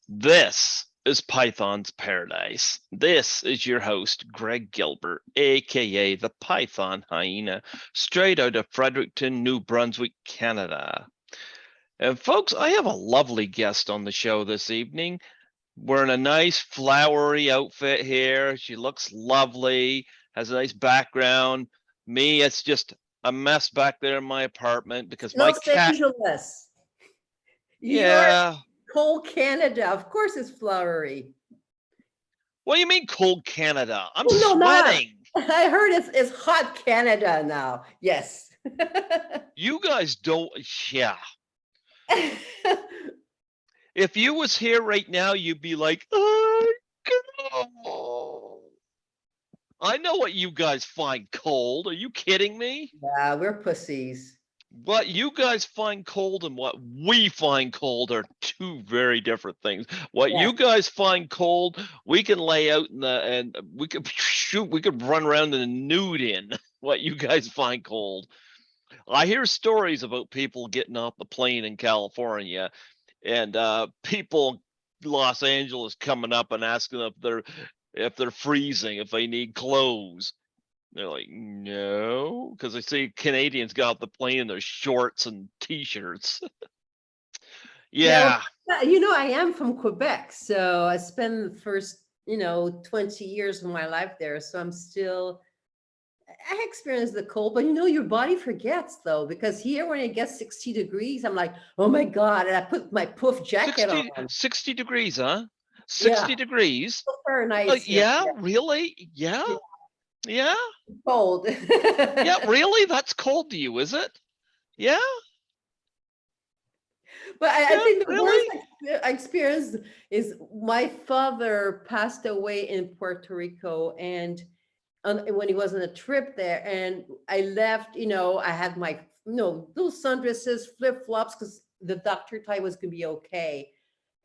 This is Python's Paradise. This is your host, Greg Gilbert, aka the Python Hyena, straight out of Fredericton, New Brunswick, Canada. And folks, I have a lovely guest on the show this evening. Wearing a nice flowery outfit here. She looks lovely, has a nice background. Me, it's just a mess back there in my apartment because my Los cat, Angeles. You're yeah. cold Canada. Of course it's flowery. What do you mean cold Canada? I'm Oh, no, not. sweating. I heard it's hot Canada now. Yes. You guys don't, yeah. If you was here right now, you'd be like, oh, I know what you guys find cold. Are you kidding me? Yeah, we're pussies. What you guys find cold and what we find cold are two very different things. What Yes. you guys find cold, we can lay out and we could shoot, we could run around in a nude in. What you guys find cold. I hear stories about people getting off the plane in California and people Los Angeles coming up and asking if they're freezing, if they need clothes. They're like, no, because I see Canadians got off the plane in their shorts and t-shirts. Yeah, Yeah. I am from Quebec, so I spent the first, 20 years of my life there. So I experienced the cold, but your body forgets though, because here when it gets 60 degrees, I'm like, oh my God. And I put my poof jacket 60 degrees, huh? Yeah, 60 degrees. Fahrenheit here. Yeah, really? Yeah. Yeah, Yeah. cold. Yeah, really? That's cold to you, is it? Yeah. But I Yeah, think the worst really? I experienced is my father passed away in Puerto Rico, and when he was on a trip there, and I left, I had my, those sundresses, flip flops, because the doctor thought it was going to be okay.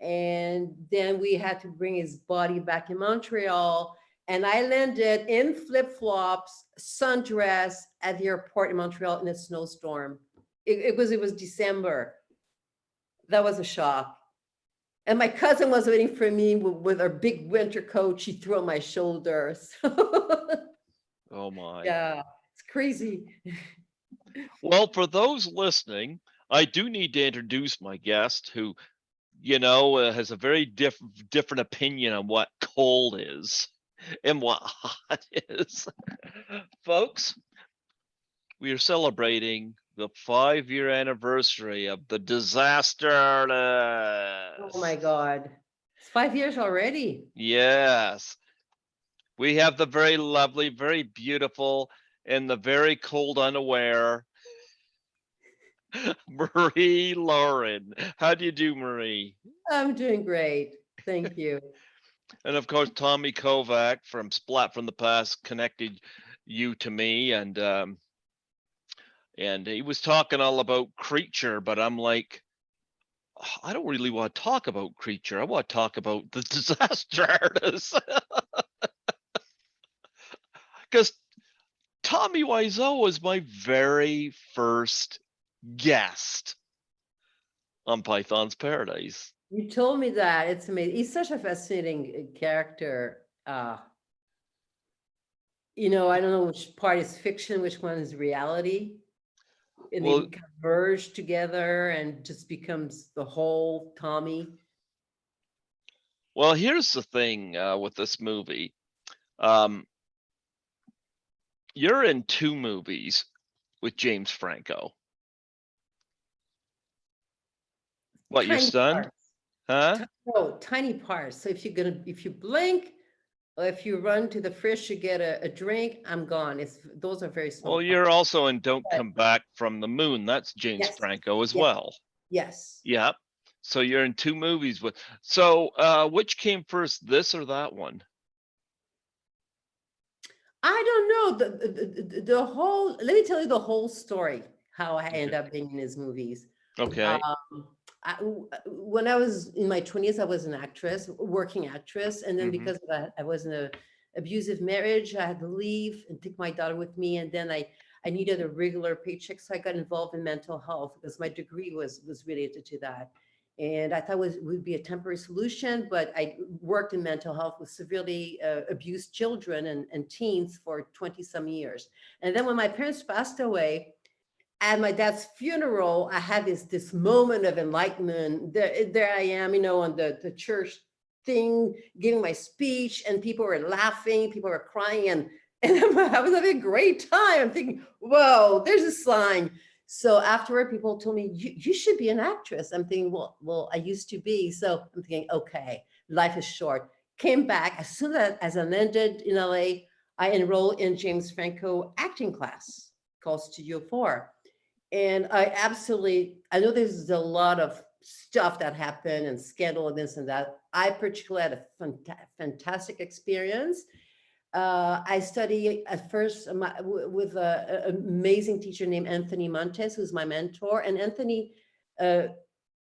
And then we had to bring his body back in Montreal. And I landed in flip flops, sundress at the airport in Montreal in a snowstorm. It was December. That was a shock. And my cousin was waiting for me with her big winter coat she threw on my shoulders. Oh my. Yeah, it's crazy. Well, for those listening, I do need to introduce my guest who, has a very different opinion on what cold is and what hot is. Folks, we are celebrating the 5-year anniversary of the Disaster Oh my Artist. God. It's 5 years already. Yes, we have the very lovely, very beautiful, and the very cold unaware Marie Laurin. How do you do, Marie? I'm doing great. Thank you. And of course, Tommy Kovac from Splat from the Past connected you to me, and he was talking all about Creature, but I'm like, I don't really want to talk about Creature. I want to talk about the Disaster Artist, because Tommy Wiseau was my very first guest on Python's Paradise. You told me that. It's amazing. He's such a fascinating character. I don't know which part is fiction, which one is reality. And they Well, converge together and just becomes the whole Tommy. well, here's the thing with this movie. Um, you're in 2 movies with James Franco. What, you're Tiny stunned? parts. Huh? No, tiny parts. So if you blink, or if you run to the fridge to get a drink, I'm gone. Those are very small Well, parts. you're also in Don't But Come Back from the Moon. That's James yes, Franco as yes, well. yes. Yep. So you're in 2 movies with. So, which came first, this or that one? I don't know the whole. Let me tell you the whole story. How I end Okay. up being in his movies. Okay. Um, when I was in my 20s, I was an actress, working actress, and then Mm-hmm. because of that, I was in a abusive marriage. I had to leave and take my daughter with me, and then I needed a regular paycheck, so I got involved in mental health because my degree was related to that. And I thought would be a temporary solution, but I worked in mental health with severely abused children and teens for 20 some years. And then when my parents passed away, at my dad's funeral, I had this moment of enlightenment. There I am, on the church thing, giving my speech, and people were laughing, people were crying, and I was having a great time. I'm thinking, whoa, there's a sign. So afterward, people told me, you should be an actress. I'm thinking, well, I used to be. So I'm thinking, okay, life is short. Came back as soon as I landed in LA, I enrolled in James Franco acting class called Studio 4. And I know there's a lot of stuff that happened and scandal and this and that. I particularly had a fantastic experience. I studied at first with an amazing teacher named Anthony Montes, who's my mentor. And Anthony uh,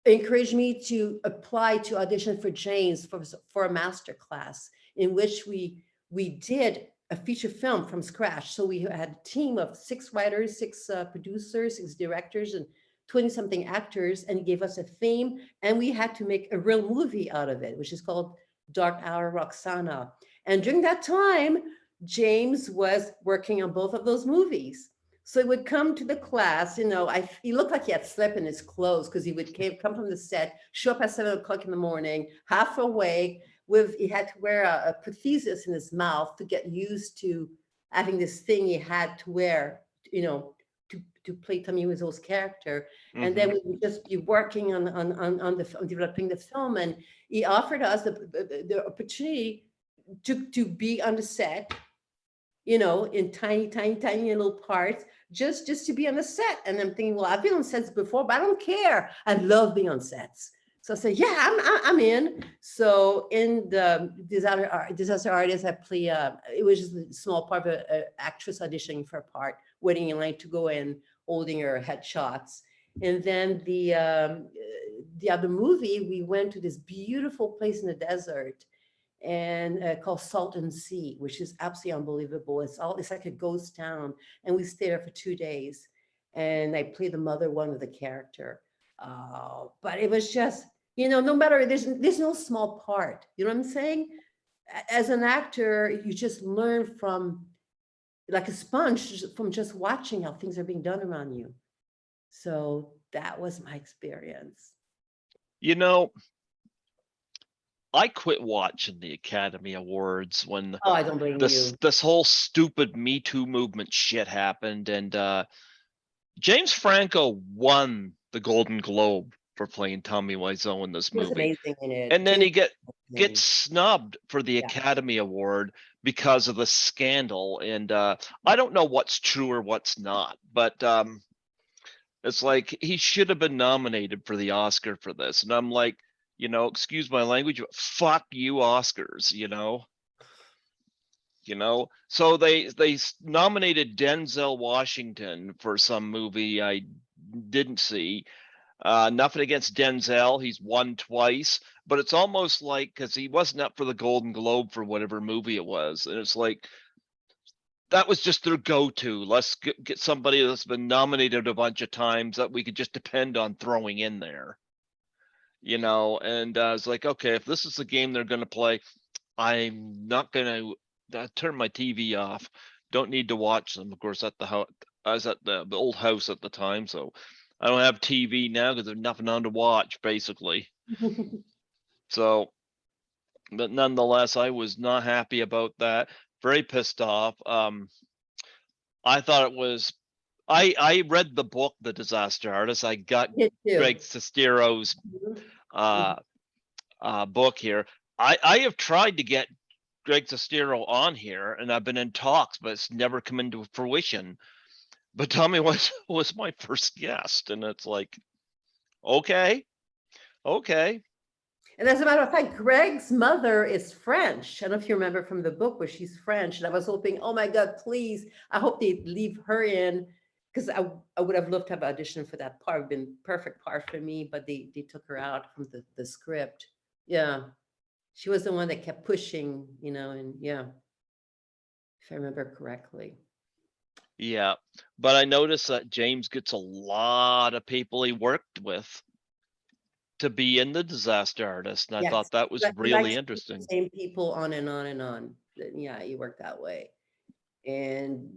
encouraged me to apply to audition for James for a master class in which we did a feature film from scratch. So we had a team of 6 writers, 6 producers, 6 directors, and 20 something actors, and he gave us a theme, and we had to make a real movie out of it, which is called Dark Hour Roxana. And during that time, James was working on both of those movies. So he would come to the class, he looked like he had slept in his clothes because he would come from the set, show up at 7 o'clock in the morning, half awake, he had to wear a prosthesis in his mouth to get used to having this thing he had to wear, to play Tommy Wiseau's character. And then we would just be working on developing the film. And he offered us the opportunity to be on the set, in tiny, tiny, tiny little parts, just to be on the set. And I'm thinking, well, I've been on sets before, but I don't care. I love being on sets. So I said, yeah, I'm in. So in the Disaster Artist, I play, it was just a small part of an actress auditioning for a part, waiting in line to go in, holding her headshots. And then the other movie, we went to this beautiful place in the desert and called Salton Sea, which is absolutely unbelievable. It's like a ghost town, and we stayed there for 2 days. And I played the mother one of the character. But it was just, no matter, there's no small part. You know what I'm saying? As an actor, you just learn from, like a sponge, from just watching how things are being done around you. So that was my experience. I quit watching the Academy Awards when Oh, I don't blame you. this whole stupid Me Too movement shit happened, and James Franco won the Golden Globe for playing Tommy Wiseau in this He was movie, amazing in it. and then James he gets amazing. snubbed for the Yeah. Academy Award because of the scandal. And I don't know what's true or what's not, but it's like he should have been nominated for the Oscar for this. And I'm like, excuse my language, but fuck you, Oscars, So they nominated Denzel Washington for some movie I didn't see. Nothing against Denzel, he's won twice, but it's almost like, because he wasn't up for the Golden Globe for whatever movie it was, and it's like that was just their go-to. Let's get somebody that's been nominated a bunch of times that we could just depend on throwing in there. And it's like, okay, if this is the game they're going to play, I'm not going to turn my TV off. Don't need to watch them. Of course, I was at the old house at the time, so I don't have TV now because there's nothing on to watch, basically. So, but nonetheless, I was not happy about that. Very pissed off. I thought it was. I read the book, The Disaster Artist. I got It too. Greg Sestero's book here. I have tried to get Greg Sestero on here, and I've been in talks, but it's never come into fruition. But Tommy was my first guest, and it's like, okay. And as a matter of fact, Greg's mother is French. I don't know if you remember from the book where she's French. And I was hoping, oh my God, please, I hope they leave her in, because I would have loved to have auditioned for that part. It would have been perfect part for me, but they took her out from the script. Yeah. She was the one that kept pushing, and yeah, if I remember correctly. Yeah, but I noticed that James gets a lot of people he worked with. to be in the Disaster Artist, and I Yes, thought that was you like really seeing the interesting. same people on and on and on. Yeah, you work that way. And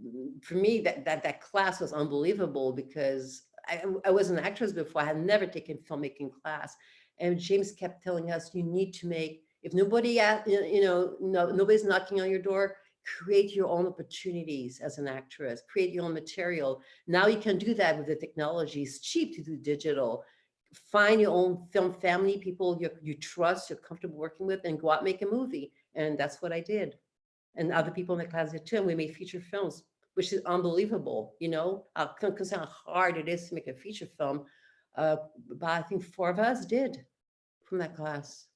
for me, that class was unbelievable because I was an actress before. I had never taken filmmaking class, and James kept telling us, "You need to make if nobody no, nobody's knocking on your door. Create your own opportunities as an actress. Create your own material. Now you can do that with the technology. It's cheap to do digital. Find your own film family, people you trust, you're comfortable working with, and go out and make a movie." And that's what I did, and other people in the class did too. And we made feature films, which is unbelievable, because how hard it is to make a feature film. But I think four of us did from that class.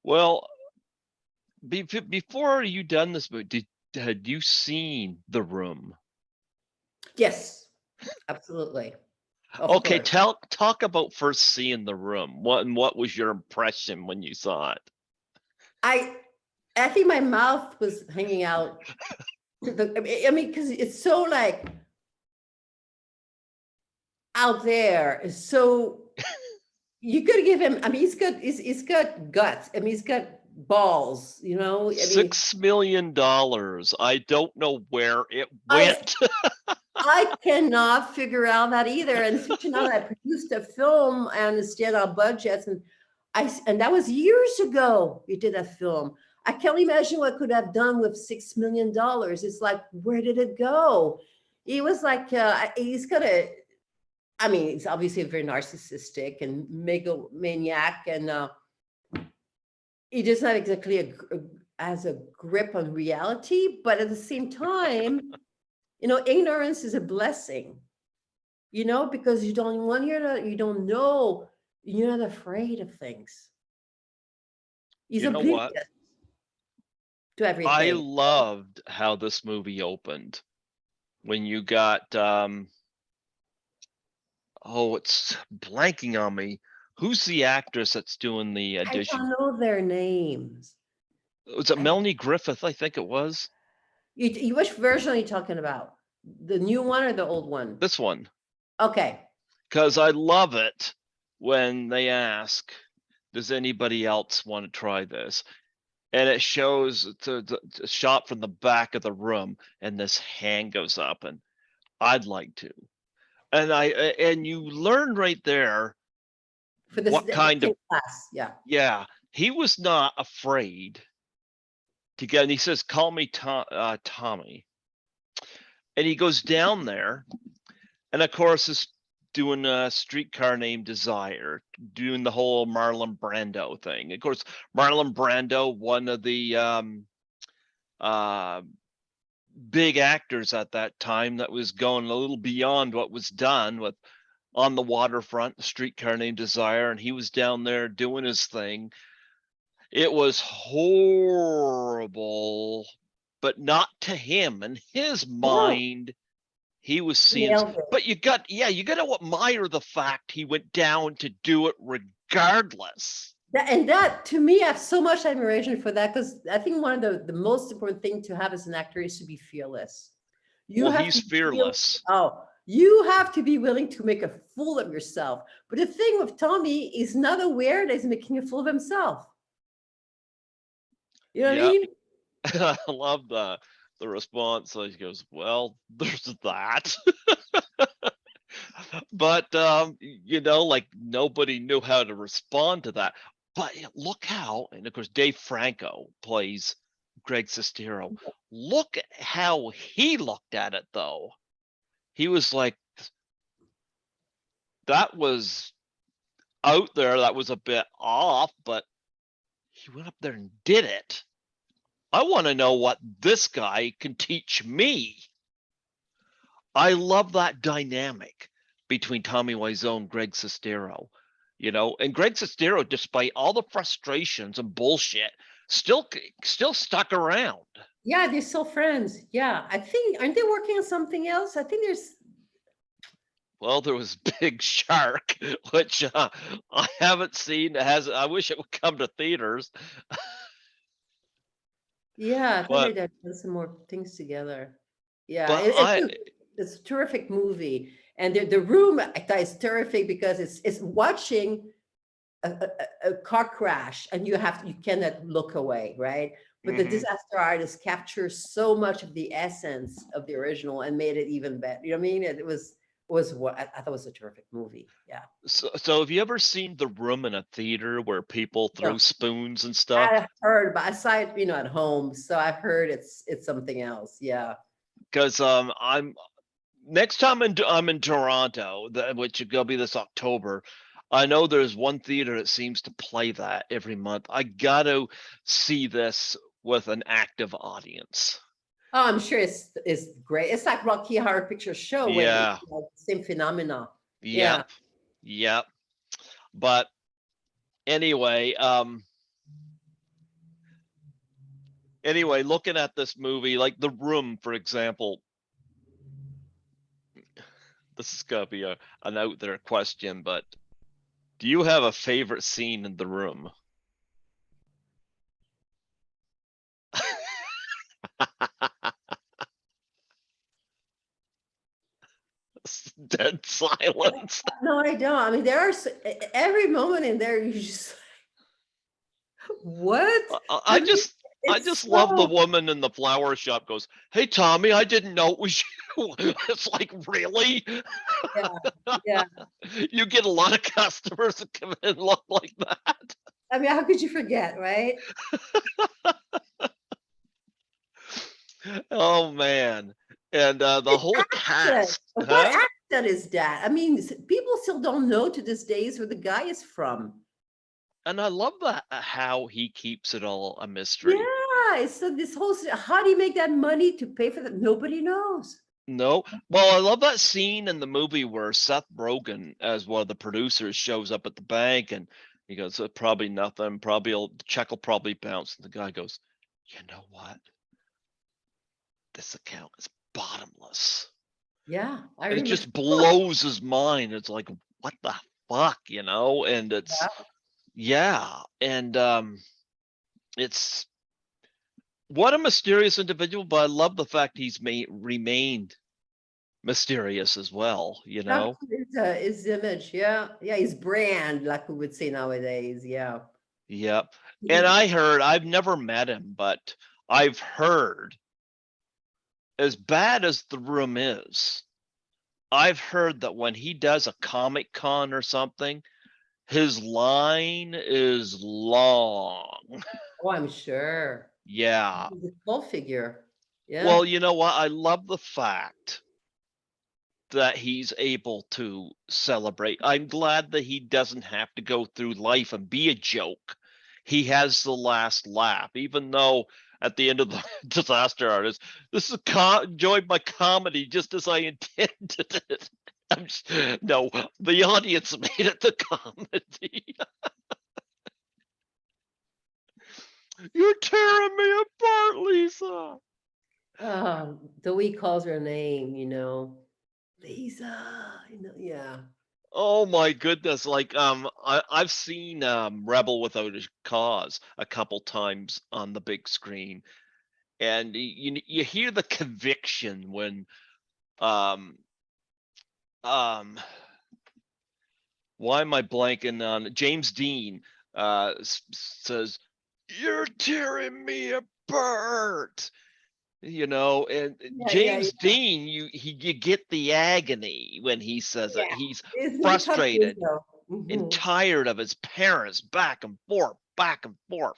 Well, before you done this movie, had you seen The Room? Yes, absolutely. Of Okay, course. talk about first seeing The Room. What was your impression when you saw it? I I think my mouth was hanging out. I mean, because it's so like out there. It's so you could give him. I mean, he's got guts. I mean, he's got balls. I mean, $6 million. I don't know where it I went. I cannot figure out that either. And especially now that I produced a film, I understand our budgets, and that was years ago. We did that film. I can't imagine what I could have done with $6 million. It's like, where did it go? He was like, he's got a. I mean, he's obviously very narcissistic and megalomaniac, and he does not exactly has a grip on reality, but at the same time, ignorance is a blessing. Because you don't want you don't know, you're not afraid of things. He's You know what? oblivious to I everything. loved how this movie opened when you got it's blanking on me. Who's the actress that's doing the I addition? don't know their names. Was it Melanie Griffith? I think it was. Which version are you talking about? The new one or the old one? This one. Okay. Because I love it when they ask, does anybody else want to try this? And it shows the shot from the back of the room, and this hand goes up, and I'd like to. And you learn right there For this what kind of class. Yeah. yeah, he was not afraid to get. And he says, "Call me Tommy," and he goes down there, and of course is doing a Streetcar Named Desire, doing the whole Marlon Brando thing. Of course, Marlon Brando, one of the uh, big actors at that time, that was going a little beyond what was done with On the Waterfront, Streetcar Named Desire, and he was down there doing his thing. It was horrible, but not to him. In his No, mind, he was seeing, nailed it. but you got to admire the fact he went down to do it regardless. That to me, I have so much admiration for that, because I think one of the most important thing to have as an actor is to be fearless. You Well, have he's to feel, fearless. you have to be willing to make a fool of yourself. But the thing with Tommy is not aware that he's making a fool of himself. You know what I Yeah. mean? I love the response. So he goes, "Well, there's that." But like nobody knew how to respond to that. But look how, and of course Dave Franco plays Greg Sestero. Look at how he looked at it though. He was like, that was out there, that was a bit off, but he went up there and did it. I want to know what this guy can teach me. I love that dynamic between Tommy Wiseau and Greg Sestero, and Greg Sestero, despite all the frustrations and bullshit, still stuck around. Yeah, they're still friends. Yeah, I think, aren't they working on something else? I think there's. Well, there was Big Shark, which I haven't seen. I wish it would come to theaters. Yeah, I thought But they'd done some more things together. Yeah, but I it's a terrific movie. And the room I thought is terrific because it's watching a car crash, and you cannot look away, right? But the Hmm. disaster artist captures so much of the essence of the original and made it even better. You know what I mean? It was what I thought was a terrific movie. Yeah. So have you ever seen The Room in a theater where people No, throw spoons and stuff? I heard, but I saw it, at home, so I've heard it's something else. Yeah. Because I'm next time I'm in Toronto, which is gonna be this October. I know there's one theater that seems to play that every month. I got to see this with an active audience. Oh, I'm sure it's great. It's like Rocky Horror Picture Show when Yeah. same phenomena. Yeah. Yep. Yep. But anyway, looking at this movie, like The Room, for example, this is gonna be an out there question, but do you have a favorite scene in The Room? Dead silence. No, I don't. I mean, there are every moment in there, you just what? I I I mean, just I it's just love the so woman in the flower shop goes, "Hey Tommy, I didn't know it was you." It's like, really? yeah, yeah. You get a lot of customers that come in and look like that. I mean, how could you forget, right? Oh man. And the whole Accent. cast, What huh? accent is that? I mean, people still don't know to this days where the guy is from. And I love that how he keeps it all a mystery. Yeah, so this whole how do you make that money to pay for that? Nobody knows. No. Well, I love that scene in the movie where Seth Rogen, as one of the producers, shows up at the bank and he goes, probably nothing. Probably the check will probably bounce. And the guy goes, you know what? This account is bottomless. Yeah, I And it remember. just blows his mind. It's like, what the fuck, you know? And it's, yeah. And it's what a mysterious individual, but I love the fact he's remained mysterious as well, you know? His image, yeah, yeah, his brand, like we would say nowadays, yeah. Yep. And He, I've never met him, but I've heard, as bad as The Room is, I've heard that when he does a Comic Con or something, his line is long. oh, I'm sure. Yeah. He's a full figure. Yeah. Well, you know what? I love the fact that he's able to celebrate. I'm glad that he doesn't have to go through life and be a joke. He has the last laugh, even though at the end of the disaster artist, this is enjoyed my comedy just as I intended it. No, the audience made it the comedy. You're tearing me apart, Lisa. The way he calls her name, Lisa, yeah. Oh my goodness. Like I've seen Rebel Without a Cause a couple times on the big screen, and you hear the conviction when um um why am I blanking on James Dean says, "You're tearing me apart." You know, and Yeah, yeah, James yeah, Dean, you get the agony when he says it. yeah. He's It's the company frustrated though. and Mhm. tired of his parents back and forth, back and forth.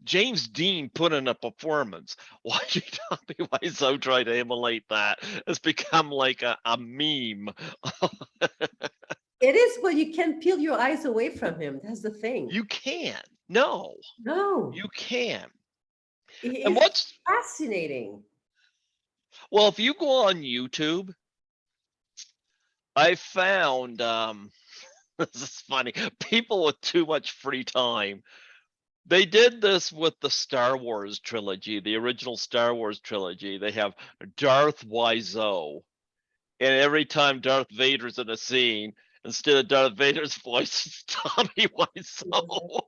James Dean put in a performance. Watching Tommy Wiseau try to emulate that has become like a meme. It is, but you can't peel your eyes away from him. That's the thing. You can. No, No, you can. And it's what's, fascinating. well, if you go on YouTube, I found, this is funny, people with too much free time. They did this with the Star Wars trilogy, the original Star Wars trilogy. They have Darth Wiseau, and every time Darth Vader's in a scene, instead of Darth Vader's voice, it's Tommy Wiseau.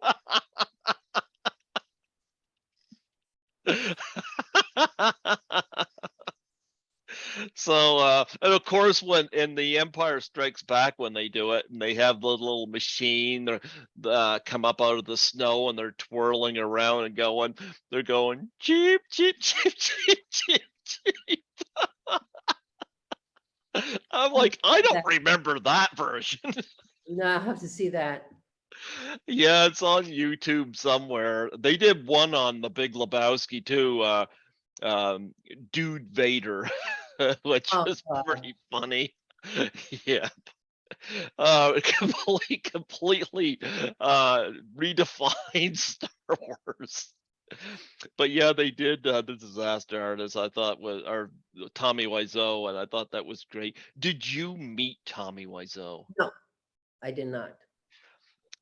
So, and of course, when in the Empire Strikes Back, when they do it, and they have the little machine, come up out of the snow, and they're twirling around and they're going cheep, cheep, cheep, cheep, cheep, cheep. I'm I have to like, I see don't that. remember that version. No, I have to see that. Yeah, it's on YouTube somewhere. They did one on The Big Lebowski too, um, Dude Vader, which Oh, was God. pretty funny. Yeah. Completely redefined Star Wars. But yeah, they did the Disaster Artist. I thought was or Tommy Wiseau, and I thought that was great. Did you meet Tommy Wiseau? No, I did not.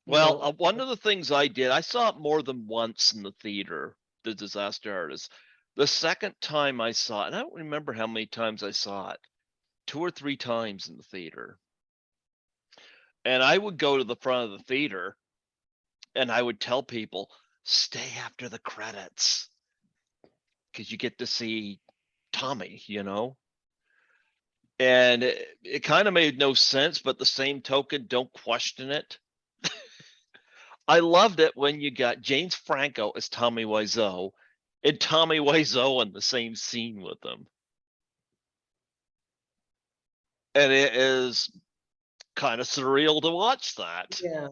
Well, No. one of the things I did, I saw it more than once in the theater, the Disaster Artist. The second time I saw it, and I don't remember how many times I saw it, 2 or 3 times in the theater. And I would go to the front of the theater and I would tell people, stay after the credits because you get to see Tommy, And it kind of made no sense, but the same token, don't question it. I loved it when you got James Franco as Tommy Wiseau and Tommy Wiseau in the same scene with them. And it is kind of surreal to watch that. Yeah.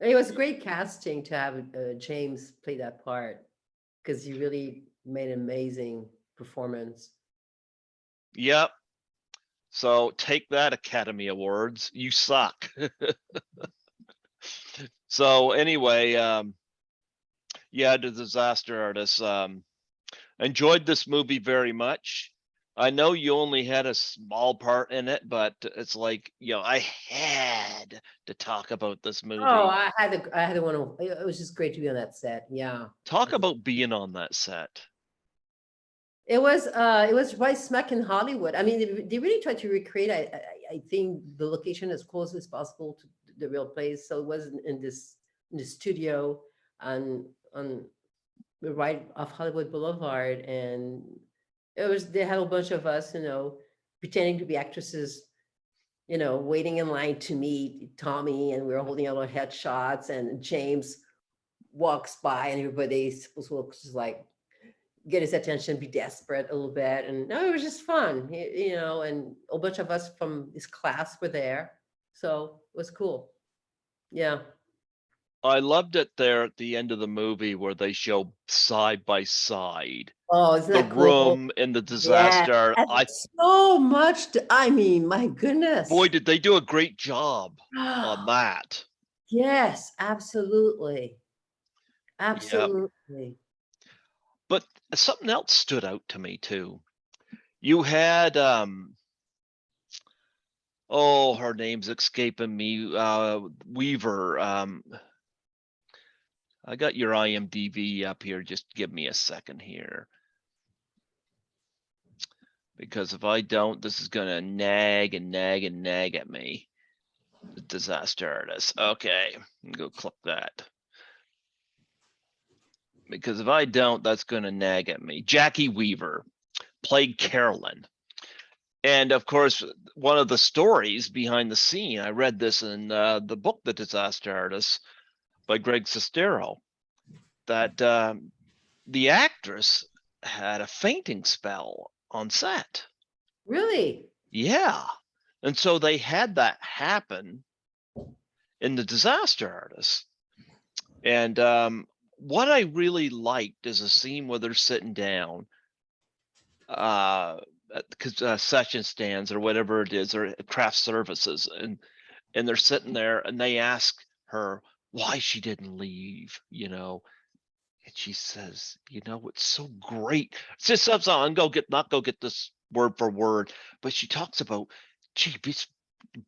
It was great casting to have James play that part because he really made an amazing performance. Yep. So take that, Academy Awards. You suck. So anyway, yeah, The Disaster Artist. Enjoyed this movie very much. I know you only had a small part in it, but it's like, I had to talk about this Oh, movie. I had to want to. It was just great to be on that set. Yeah, Talk about being on that set. it was right smack in Hollywood. I mean, they really tried to recreate. I think the location as close as possible to the real place. So it wasn't in the studio on right off Hollywood Boulevard, and they had a bunch of us, pretending to be actresses, waiting in line to meet Tommy, and we were holding out our headshots, and James walks by, and everybody's supposed to look just like get his attention, be desperate a little bit, and no, it was just fun, and a bunch of us from this class were there, so it was cool. Yeah. I loved it there at the end of the movie where they show side by side Oh, isn't the that cool? room and the Yeah. disaster. So much. I mean, my Boy, goodness. did they do a great job on that. Yes, absolutely. Yeah. Absolutely. But something else stood out to me too. You had oh, her name's escaping me. Weaver. I got your IMDb up here. Just give me a second here. Because if I don't, this is gonna nag and nag and nag at me. The Disaster Artist. Okay, go click that. Because if I don't, that's gonna nag at me. Jackie Weaver played Carolyn. And of course, one of the stories behind the scene, I read this in the book, The Disaster Artist by Greg Sestero, that the actress had a fainting spell on set. Really? Yeah. And so they had that happen in The Disaster Artist. And what I really liked is a scene where they're sitting down, because session stands or whatever it is, or craft services, and they're sitting there and they ask her why she didn't leave, and she says, it's so great. It's just something, I'm not go get this word for word, but she talks about, gee,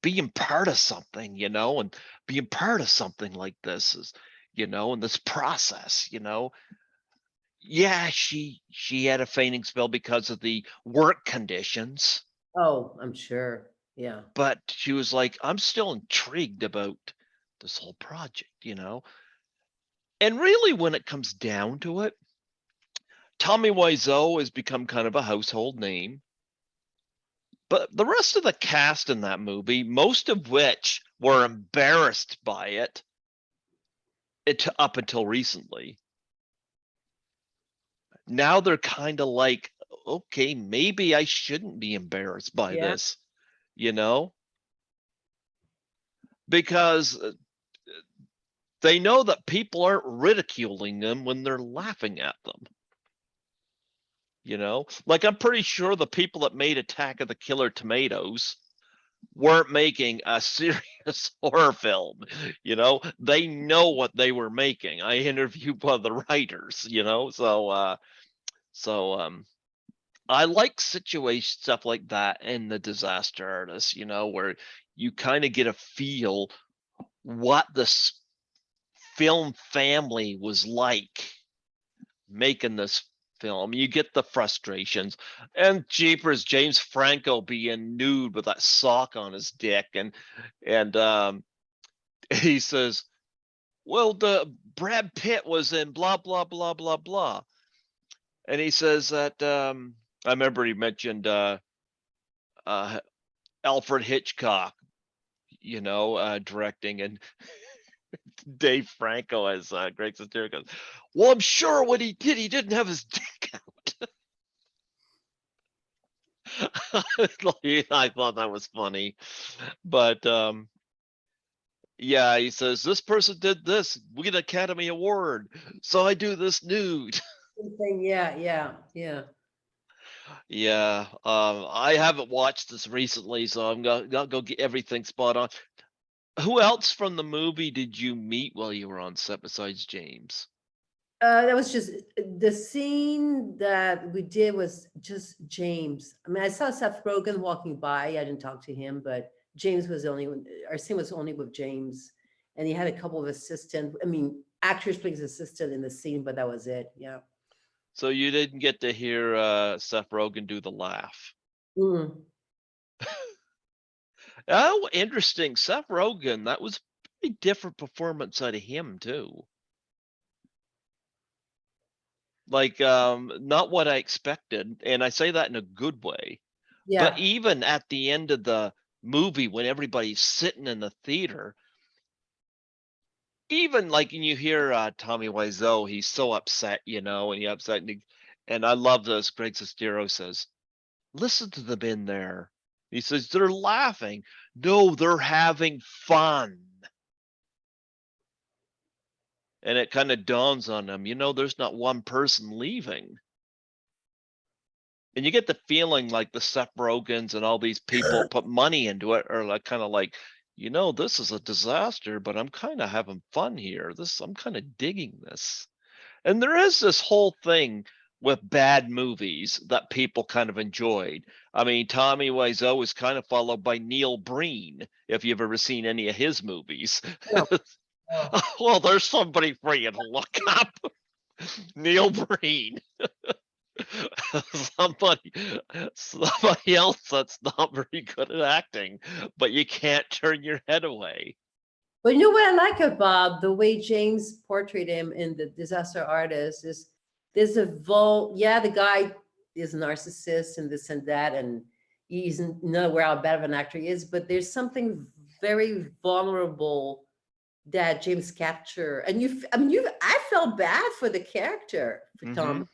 being part of something, and being part of something like this is, and this process, yeah, she had a fainting spell because of the work conditions, Oh, I'm sure. Yeah. but she was like, I'm still intrigued about this whole project, And really, when it comes down to it, Tommy Wiseau has become kind of a household name. But the rest of the cast in that movie, most of which were embarrassed by it up until recently. Now they're kind of like, okay, maybe I shouldn't be embarrassed by Yeah. this, because they know that people aren't ridiculing them when they're laughing at them. Like I'm pretty sure the people that made Attack of the Killer Tomatoes weren't making a serious horror film. They know what they were making. I interviewed one of the writers, so I like situation stuff like that in The Disaster Artist, where you kind of get a feel what this film family was like making this film. You get the frustrations, and jeepers, James Franco being nude with that sock on his dick, and he says, well, the Brad Pitt was in blah blah blah blah blah, and he says that I remember he mentioned Alfred Hitchcock, directing, and Dave Franco as Greg Sestero goes, well, I'm sure what he did, he didn't have his dick out. I thought that was funny, but yeah, he says this person did this, we get an Academy Award, so I do this nude. Yeah, yeah, yeah. Yeah, I haven't watched this recently, so I'm gonna go get everything spot on. Who else from the movie did you meet while you were on set besides James? That was just the scene that we did was just James. I mean, I saw Seth Rogen walking by. I didn't talk to him, but James was the only one. Our scene was only with James, and he had a couple of assistant. I mean, actors playing his assistant in the scene, but that was it. Yeah. So you didn't get to hear Seth Rogen do the laugh. Mm. Oh, interesting. Seth Rogen, that was a pretty different performance out of him too. Like not what I expected, and I say that in a good way. But Yeah. even at the end of the movie when everybody's sitting in the theater, even like when you hear Tommy Wiseau, he's so upset, and he upset, and I love this. Greg Sestero says, listen to them in there. He says, they're laughing. No, they're having fun. And it kind of dawns on them, there's not one person leaving. And you get the feeling like the Seth Rogens and all these people put money into it are like kind of like, this is a disaster, but I'm kind of having fun here. I'm kind of digging this. And there is this whole thing with bad movies that people kind of enjoyed. I mean, Tommy Wiseau was kind of followed by Neil Breen, if you've ever seen any of his movies. No. No. Well, there's somebody for you to look up. Neil Breen. somebody somebody else that's not very good at acting, but you can't turn your head away. But you know what I like about the way James portrayed him in The Disaster Artist is there's yeah, the guy is a narcissist and this and that, and he's not aware how bad of an actor he is, but there's something very vulnerable that James captured. And I felt bad for the character, for Tom.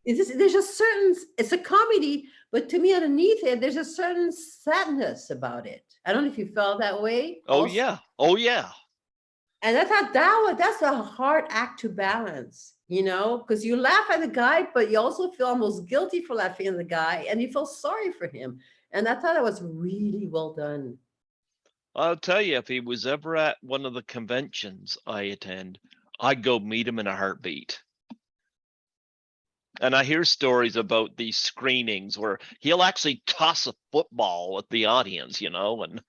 There's a certain, it's a comedy, but to me underneath it, there's a certain sadness about it. I don't know if you felt that way Oh also. yeah, oh yeah. And I thought that's a hard act to balance, because you laugh at the guy, but you also feel almost guilty for laughing at the guy, and you feel sorry for him. And I thought it was really well done. I'll tell you, if he was ever at one of the conventions I attend, I'd go meet him in a heartbeat. And I hear stories about these screenings where he'll actually toss a football at the audience, and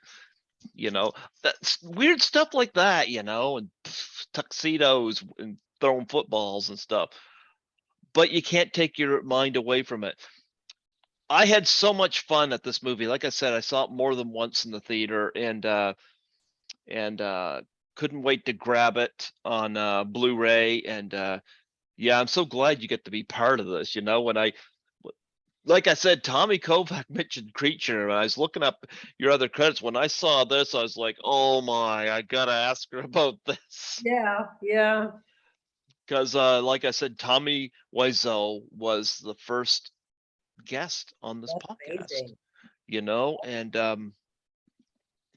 that's weird stuff like that, and tuxedos and throwing footballs and stuff. But you can't take your mind away from it. I had so much fun at this movie. Like I said, I saw it more than once in the theater, and couldn't wait to grab it on Blu-ray. And yeah, I'm so glad you get to be part of this. like I said, Tommy Kovac mentioned Creature. I was looking up your other credits. When I saw this, I was like, oh my, I gotta ask her about this. Yeah, yeah. Because, like I said, Tommy Wiseau was the first guest on this That's podcast, amazing. and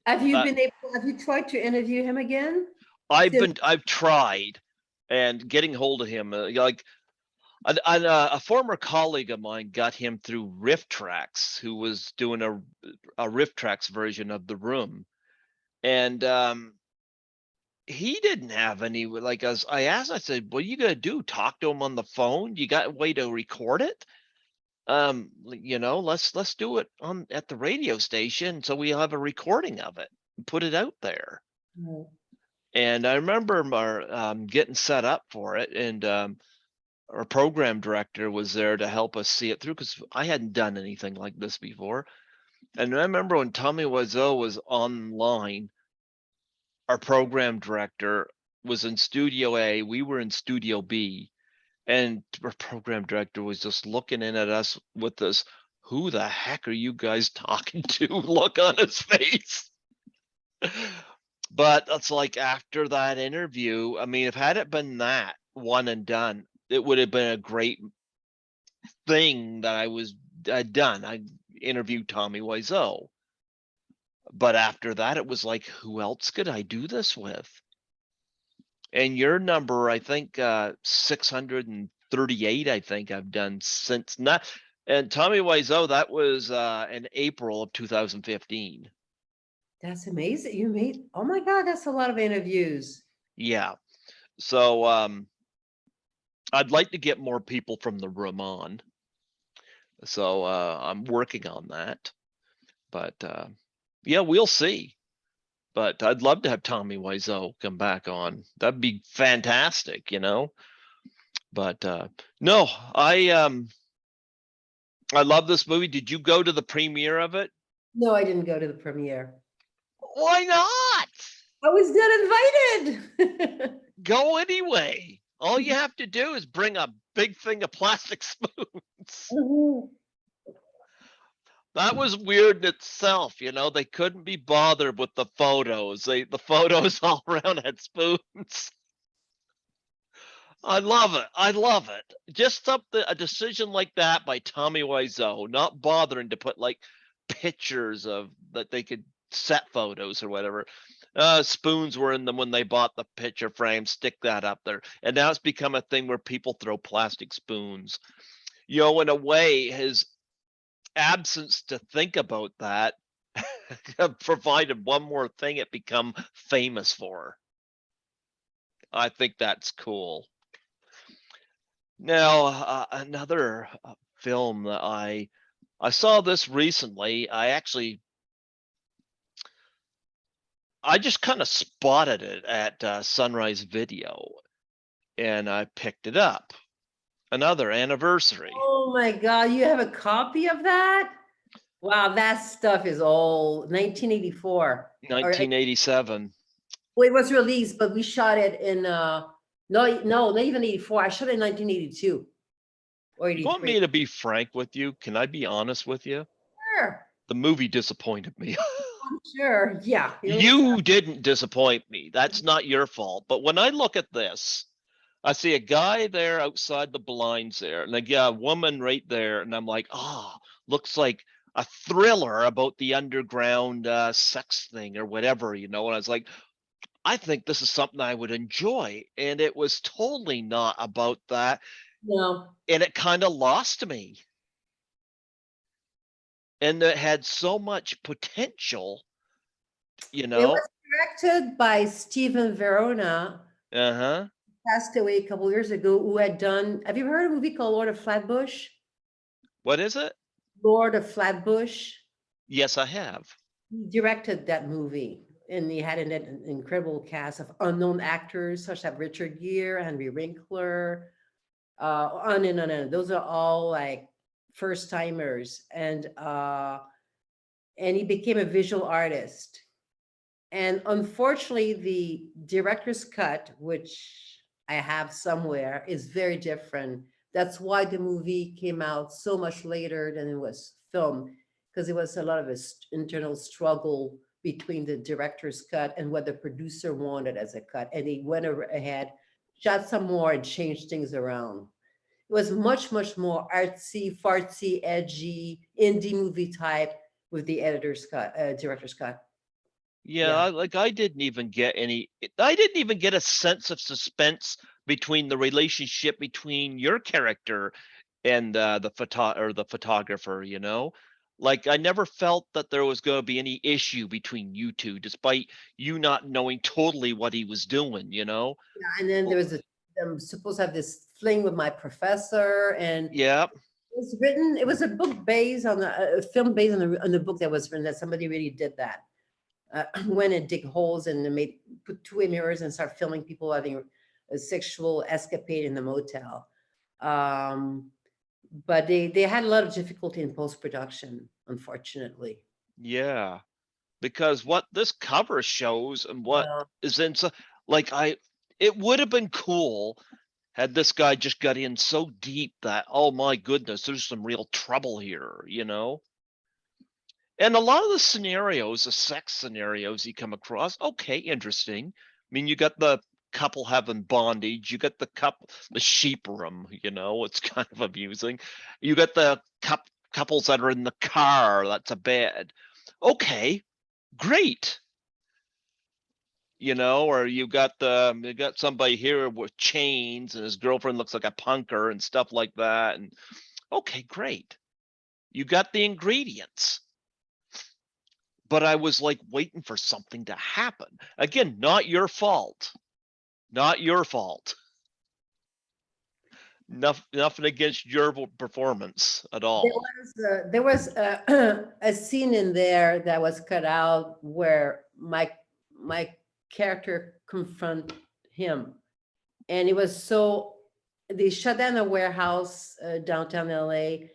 Have you uh, been able, have you tried to interview him again? I've tried and getting hold of him, like a former colleague of mine got him through Riff Tracks, who was doing a Riff Tracks version of The Room, and he didn't have any, like, as I asked, I said, what are you gonna do? Talk to him on the phone? You got a way to record it? Let's do it on at the radio station so we have a recording of it and put it out there. Mm. And I remember getting set up for it, and our program director was there to help us see it through because I hadn't done anything like this before. And I remember when Tommy Wiseau was online, our program director was in Studio A, we were in Studio B, and our program director was just looking in at us with this, who the heck are you guys talking to? Look on his face. But it's like after that interview, I mean, if had it been that one and done, it would have been a great thing that I'd done. I interviewed Tommy Wiseau. But after that, it was like, who else could I do this with? And your number, I think, 638, I think I've done since not. And Tommy Wiseau, that was in April of 2015. That's amazing. You made, oh my God, that's a lot of interviews. Yeah. So I'd like to get more people from the room on. So I'm working on that. But yeah, we'll see. But I'd love to have Tommy Wiseau come back on. That'd be fantastic. But no, I love this movie. Did you go to the premiere of it? No, I didn't go to the premiere. Why not? I was not invited. Go anyway. All you have to do is bring a big thing of plastic spoons. Mhm. That was weird in itself, they couldn't be bothered with the photos. The photos all around had spoons. I love it. I love it. Just a decision like that by Tommy Wiseau, not bothering to put like pictures of that they could set photos or whatever. Spoons were in them when they bought the picture frame. Stick that up there, and now it's become a thing where people throw plastic spoons. In a way, his absence to think about that provided one more thing it become famous for. I think that's cool. Now, another film that I saw this recently. I just kind of spotted it at Sunrise Video, and I picked it up. Another Anniversary, Oh my God, you have a copy of that? Wow, that stuff is old. 1984. Or 1987. well, it was released, but we shot it in no, not even 84. I shot it in 1982 or You want 83. me to be frank with you? Can I be honest with you? Sure. The movie disappointed me. I'm sure. Yeah. You didn't disappoint me. That's not your fault. But when I look at this, I see a guy there outside the blinds there, and a woman right there, and I'm like, oh, looks like a thriller about the underground sex thing or whatever. And I was like, I think this is something I would enjoy, and it was totally not about that, No. and it kind of lost me. And it had so much potential, you It know. was directed by Stephen Verona, Uh-huh. passed away a couple years ago, who had done, have you heard of a movie called Lord of Flatbush? What is it? Lord of Flatbush. Yes, I have. He directed that movie, and he had an incredible cast of unknown actors such as Richard Gere, Henry Winkler, on and on and on. Those are all like first timers, and he became a visual artist. And unfortunately, the director's cut, which I have somewhere, is very different That's why the movie came out so much later than it was filmed, because it was a lot of a internal struggle between the director's cut and what the producer wanted as a cut. And they went ahead, shot some more, and changed things around. It was much, much more artsy, fartsy, edgy, indie movie type with the editor's cut, director's cut. Yeah, Yeah. I didn't even get any. I didn't even get a sense of suspense between the relationship between your character and the photographer. Like I never felt that there was going to be any issue between you two, despite you not knowing totally what he was doing. Yeah, and then there Oh, was I'm supposed to have this fling with my professor, and yeah, it was written. It was a book based on a film based on the book that was written. That somebody really did that. Went and dig holes and put two mirrors and start filming people having a sexual escapade in the motel. Um, but they had a lot of difficulty in post production, unfortunately. yeah. Because what this cover shows and what Yeah. is in so like it would have been cool had this guy just got in so deep that, oh my goodness, there's some real trouble here. And a lot of the scenarios, the sex scenarios you come across, okay, interesting. I mean, you got the couple having bondage, you got the sheep room, it's kind of amusing. You got the couples that are in the car, that's a bed. Okay, great. Or you got somebody here with chains and his girlfriend looks like a punker and stuff like that. And okay, great. You got the ingredients. But I was like waiting for something to happen. Again, not your fault. Not your fault. Nothing against your performance at all. There was a scene in there that was cut out where my character confront him, and it was so they shut down a warehouse downtown LA.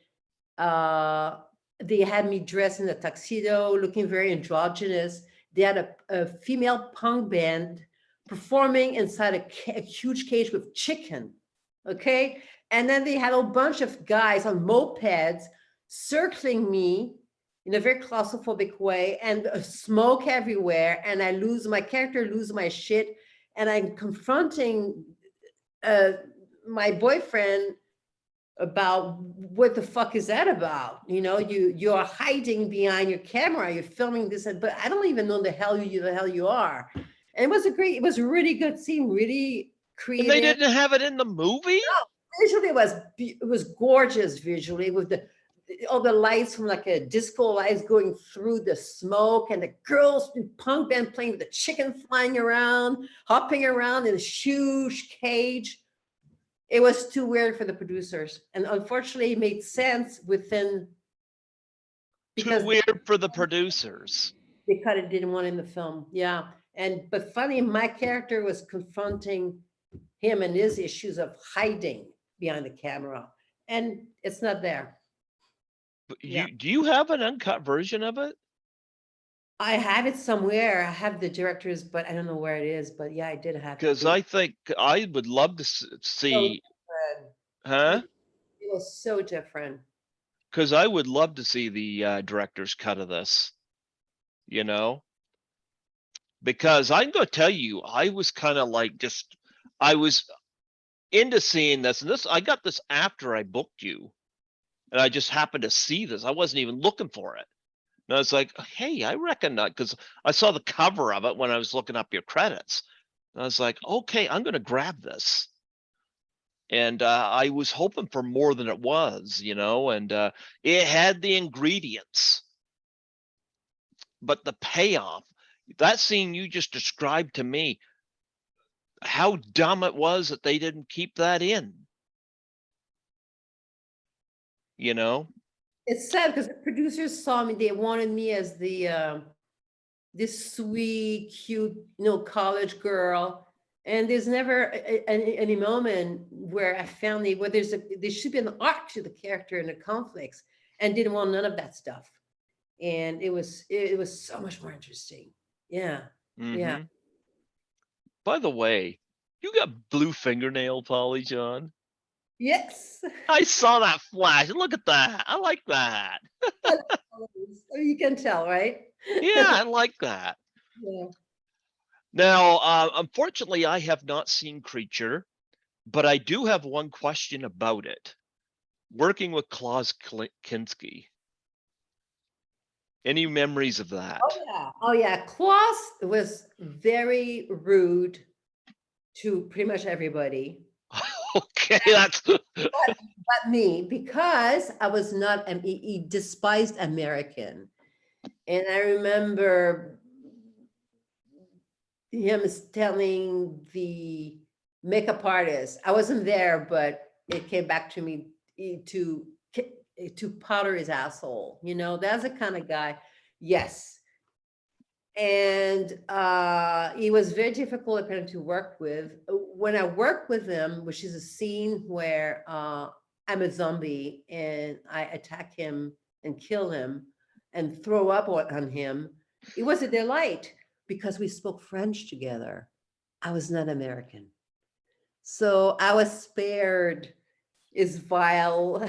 They had me dressed in a tuxedo, looking very androgynous. They had a female punk band performing inside a huge cage with chicken. Okay. And then they had a bunch of guys on mopeds circling me in a very claustrophobic way, and smoke everywhere. And my character lose my shit. And I'm confronting uh, my boyfriend about what the fuck is that about? You're hiding behind your camera, you're filming this, but I don't even know the hell you are. And it was a really good scene, really And they creative. didn't have it in the movie? Visually, it was gorgeous visually, with all the lights from like a disco lights going through the smoke, and the girls in punk band playing with the chicken flying around, hopping around in a huge cage. It was too weird for the producers, and unfortunately it made sense within, Too because weird for the producers. they cut it, didn't want in the film. Yeah. But funny, my character was confronting him and his issues of hiding behind the camera, and it's not there. But Yeah. do you have an uncut version of it? I have it somewhere. I have the directors, but I don't know where it is. But yeah, I did have it. Because I think I would love to So see, different. huh? It was so different. Because I would love to see the director's cut of this, you know? Because I'm going to tell you, I was kind of like I was into seeing this, and I got this after I booked you, and I just happened to see this. I wasn't even looking for it. And I was like, hey, I recognize, because I saw the cover of it when I was looking up your credits. And I was like, okay, I'm going to grab this. And I was hoping for more than it was, and it had the ingredients, but the payoff, that scene you just described to me, how dumb it was that they didn't keep that in, you know? It's sad because the producers saw me. They wanted me as this sweet, cute, college girl. And there's never any moment where I found where there should be an arc to the character and the conflicts, and didn't want none of that stuff. And it was so much more interesting. Yeah, yeah. Mm-hmm. By the way, you got blue fingernail polish on? Yes. I saw that flash. Look at that. I like that. So you can tell, right? Yeah, I like that. Yeah. Now, unfortunately, I have not seen Creature, but I do have one question about it. Working with Klaus Kinski, any memories of Oh that? yeah. Oh yeah. Klaus was very rude to pretty much everybody. Okay, that's But me, because I was not, he despised American. And I remember him telling the makeup artist, I wasn't there, but it came back to me to powder his asshole. That's the kind of guy. Yes. And he was very difficult apparently to work with. When I work with him, which is a scene where I'm a zombie and I attack him and kill him and throw up on him, it was a delight because we spoke French together. I was not American. So I was spared his vile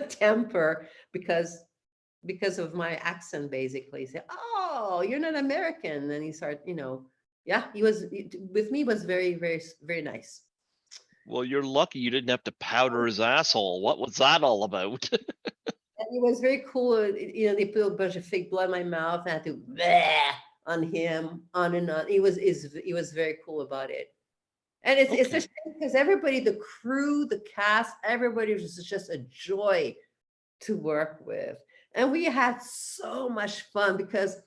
temper because of my accent, basically. He said, "Oh, you're not American," and he started, yeah, with me was very, very, very nice. well, you're lucky you didn't have to powder his asshole. What was that all about? And it was very cool. They put a bunch of fake blood in my mouth, and I had to bleh on him, on and on. He was very cool about it. And it's a Okay. shame because everybody, the crew, the cast, everybody was just a joy to work with. And we had so much fun because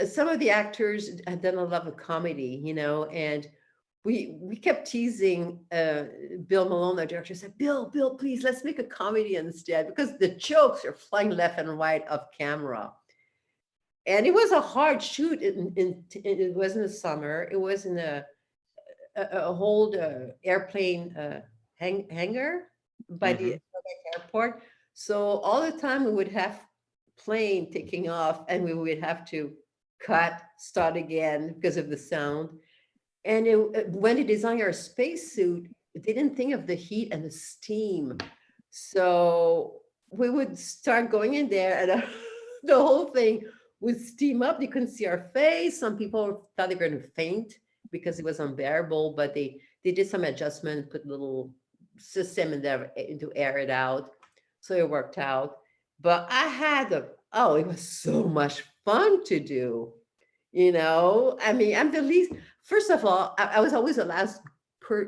some of the actors had done a lot of comedy, and we kept teasing Bill Malone, our director, said, Bill, please, let's make a comedy instead, because the jokes are flying left and right off camera. And it was a hard shoot. It was in the summer. It was in a whole airplane hangar by the Hmm. airport. So all the time we would have plane taking off and we would have to cut, start again because of the sound. And when they designed our spacesuit, they didn't think of the heat and the steam. So we would start going in there and the whole thing would steam up. You couldn't see our face. Some people thought they were going to faint because it was unbearable, but they did some adjustment, put a little system in there to air it out. So it worked out. But it was so much fun to do. I mean, I'm the least, first of all, I was always the last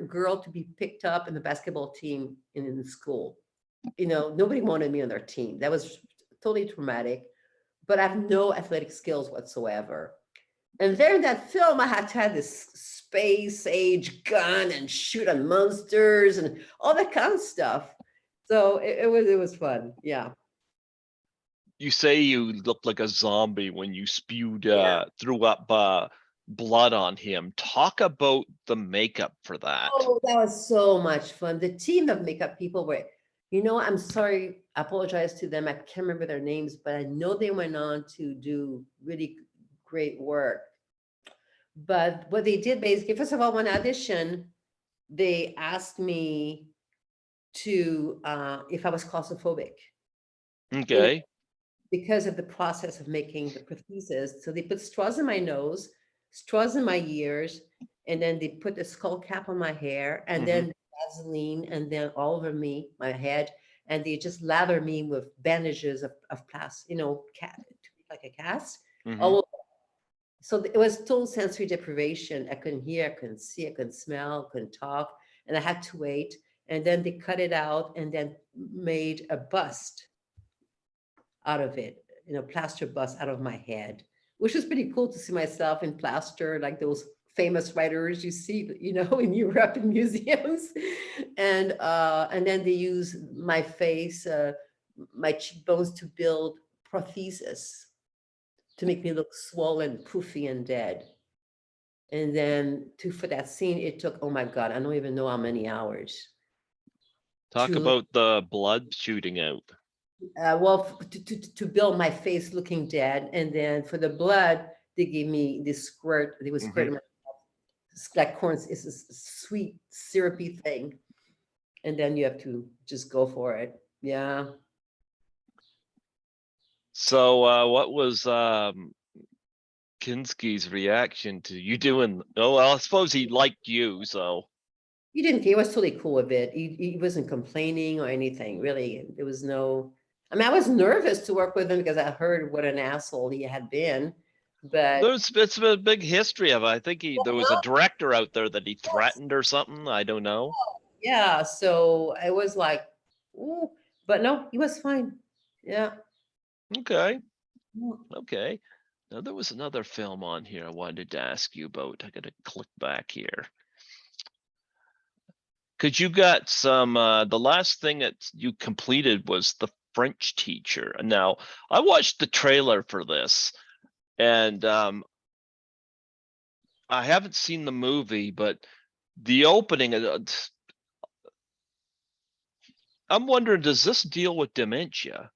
girl to be picked up in the basketball team in school. Nobody wanted me on their team. That was totally traumatic, but I have no athletic skills whatsoever. And there in that film, I had to have this space age gun and shoot on monsters and all that kind of stuff. So it was fun. Yeah. You say you looked like a zombie when you Yeah. threw up blood on him. Talk about the makeup for that. Oh, that was so much fun. The team of makeup people were, I'm sorry, I apologize to them. I can't remember their names, but I know they went on to do really great work. But what they did basically, first of all, one audition, they asked me to if I was claustrophobic, you know, Okay. because of the process of making the prosthesis. So they put straws in my nose, straws in my ears, and then they put a skull cap on my hair, and Hmm. then Vaseline, and then all over me, my head, and they just lather me with bandages of plastic, like a cast. Hmm. All So it was total sensory deprivation. I couldn't hear, I couldn't see, I couldn't smell, couldn't talk, and I had to wait. And then they cut it out and then made a bust out of it, plaster bust out of my head, which was pretty cool to see myself in plaster, like those famous writers you see, in Europe in museums. And then they use my face, my cheekbones to build prosthesis to make me look swollen, poofy, and dead. And then for that scene, it took, oh my God, I don't even know how many hours. Talk To about the blood shooting out. well, to build my face looking dead, and then for the blood, they gave me this squirt. They was Hmm. squirting my, it's like corn. It's a sweet syrupy thing, and then you have to just go for it. Yeah. So, what was Kinski's reaction to you doing? Oh, well, I suppose he liked you, so. He didn't, he was totally cool with it. He wasn't complaining or anything, really. There was no, I mean, I was nervous to work with him because I heard what an asshole he had been, but It's a big history of it. I think there was a director out there that he threatened or something. I don't know. yeah, so I was like, ooh, but no, he was fine. Yeah. Okay, Yeah. okay. Now there was another film on here I wanted to ask you about. I gotta click back here. Cause you got some the last thing that you completed was The French Teacher. Now I watched the trailer for this and I haven't seen the movie, but the opening I'm wondering, does this deal with dementia?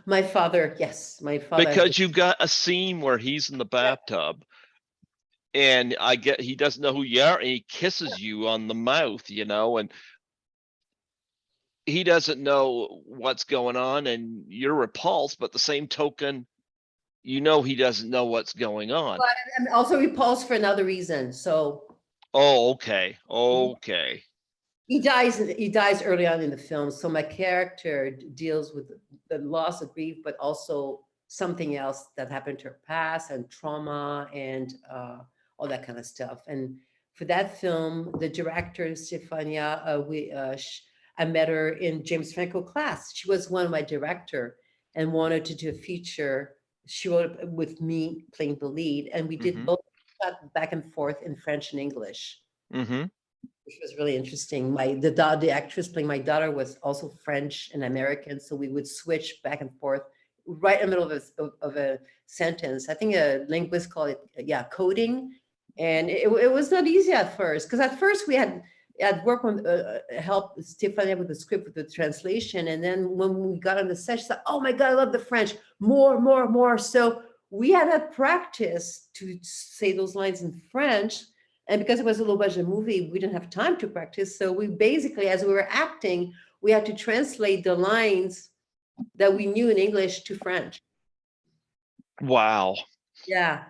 My father, yes, my father has Because you got a scene where he's in the bathtub and I get he doesn't know who you are and he kisses you on the mouth, and he doesn't know what's going on and you're repulsed, but the same token, he doesn't know what's going on. but I'm also repulsed for another reason. So Oh, okay. Okay. he dies early on in the film. So my character deals with the loss of grief, but also something else that happened to her past and trauma and all that kind of stuff. And for that film, the director Stefania, I met her in James Franco class. She was one of my director and wanted to do a feature. She wrote it with me playing the lead, and we did Mm-hmm. both shot back and forth in French and English, Mm-hmm. which was really interesting. The actress playing my daughter was also French and American, so we would switch back and forth right in the middle of a sentence. I think a linguist called it, yeah, coding, and it was not easy at first because at first we had work on help Stefania with the script with the translation, and then when we got on the set, she said, "Oh my God, I love the French, more, more, more." So we had to practice to say those lines in French, and because it was a low budget movie, we didn't have time to practice. So we basically, as we were acting, we had to translate the lines that we knew in English to French. Wow. Yeah.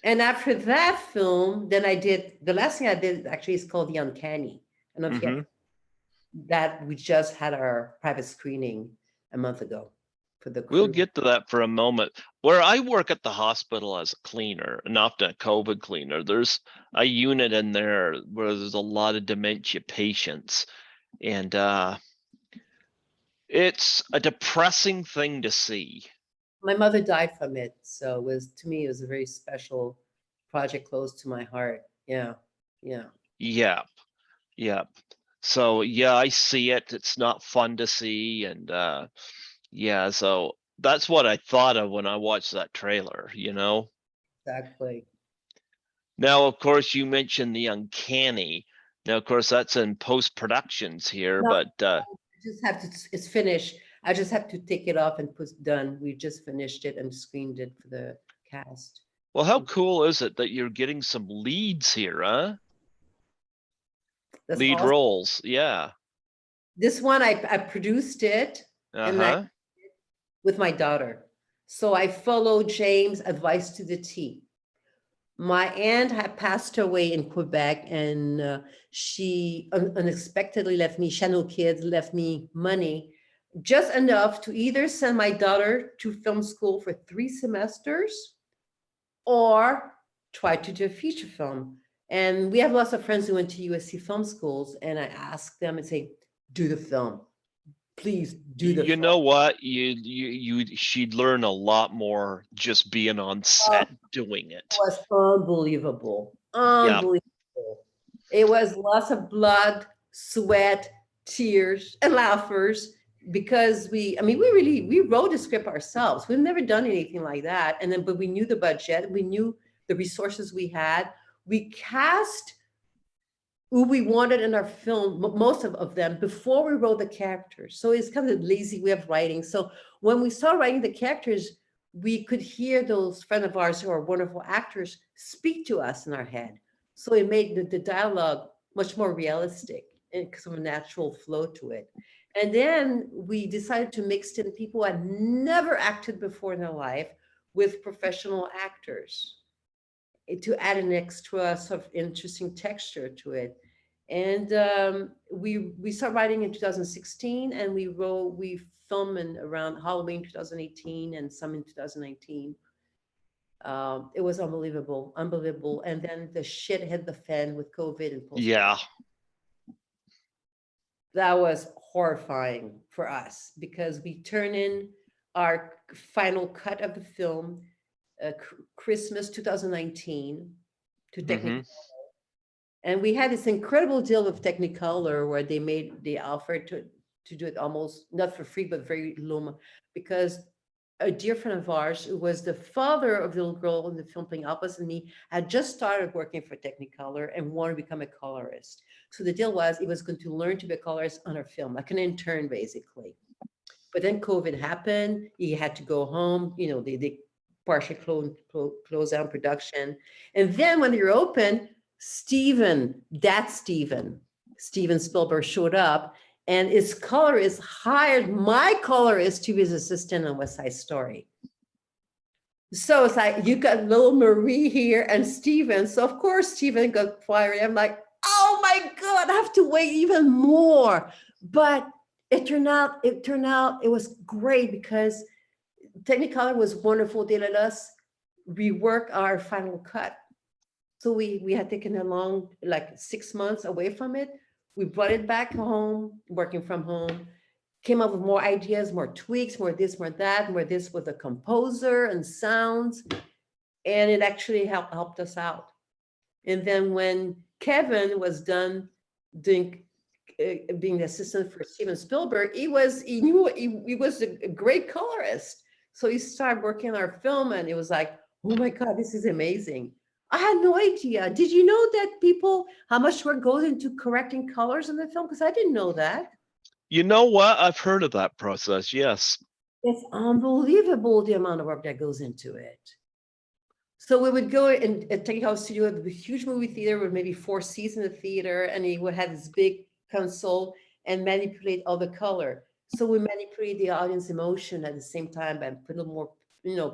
And after that film, then I did the last thing I did actually is called The Uncanny. I don't know if you Mm-hmm. have that. We just had our private screening a month ago for the We'll crew. get to that for a moment. Where I work at the hospital as a cleaner, and often a COVID cleaner, there's a unit in there where there's a lot of dementia patients. And it's a depressing thing to see. My mother died from it, so it was, to me, it was a very special project close to my heart. Yeah. Yeah. Yep. Yep. So yeah, I see it. It's not fun to see. And yeah, so that's what I thought of when I watched that trailer. Exactly. Now, of course, you mentioned the Uncanny. Now, of course, that's in post-productions here, No, but just have to, it's finished. I just have to take it off and put done. We just finished it and screened it for the cast. well, how cool is it that you're getting some leads here, huh? That's Lead awesome. roles, yeah. This one I produced it and I Uh-huh. with my daughter. So I followed James' advice to the T. My aunt had passed away in Quebec, and she unexpectedly left me, she had no kids, left me money, just enough to either send my daughter to film school for 3 semesters or try to do a feature film. And we have lots of friends who went to USC film schools, and I asked them and say, do the film. Please do the You film. know what? She'd learn a lot more just being on Oh, set doing it. was unbelievable. Yeah. Unbelievable. It was lots of blood, sweat, tears, and laughers because I mean, we wrote the script ourselves. We've never done anything like that. And then, but we knew the budget, we knew the resources we had. We cast who we wanted in our film, most of them, before we wrote the characters. So it's kind of a lazy way of writing. So when we started writing the characters, we could hear those friends of ours who are wonderful actors speak to us in our head. So it made the dialogue much more realistic. and some natural flow to it. And then we decided to mix in people who had never acted before in their life with professional actors to add an extra sort of interesting texture to it. And we started writing in 2016, and we filmed in around Halloween 2018 and some in 2019. It was unbelievable, unbelievable. And then the shit hit the fan with COVID and post. Yeah. That was horrifying for us because we turn in our final cut of the film Christmas 2019 to Technicolor. Hmm. And we had this incredible deal with Technicolor where they offered to do it almost not for free, but very low, because a dear friend of ours, who was the father of the little girl in the film playing opposite me, had just started working for Technicolor and wanted to become a colorist. So the deal was he was going to learn to be a colorist on our film, like an intern, basically. But then COVID happened. He had to go home. They partially closed down production. And then when they were open, Steven Spielberg showed up, and his colorist hired my colorist to be his assistant on West Side Story. So it's like, you got little Marie here and Steven. So of course Steven got fired. I'm like, oh my God, I have to wait even more. But it turned out it was great because Technicolor was wonderful. They let us rework our final cut. So we had taken a long, like 6 months away from it. We brought it back home, working from home, came up with more ideas, more tweaks, more this, more that, more this with a composer and sounds. And it actually helped us out. And then when Kevin was done doing being the assistant for Steven Spielberg, he was a great colorist. So he started working on our film, and it was like, oh my God, this is amazing. I had no idea. Did you know that how much work goes into correcting colors in the film? Because I didn't know that. You know what? I've heard of that process. Yes. It's unbelievable the amount of work that goes into it. So we would go and take our studio at a huge movie theater with maybe 4 seats in the theater, and he would have this big console and manipulate all the color. So we manipulate the audience emotion at the same time by putting a little more,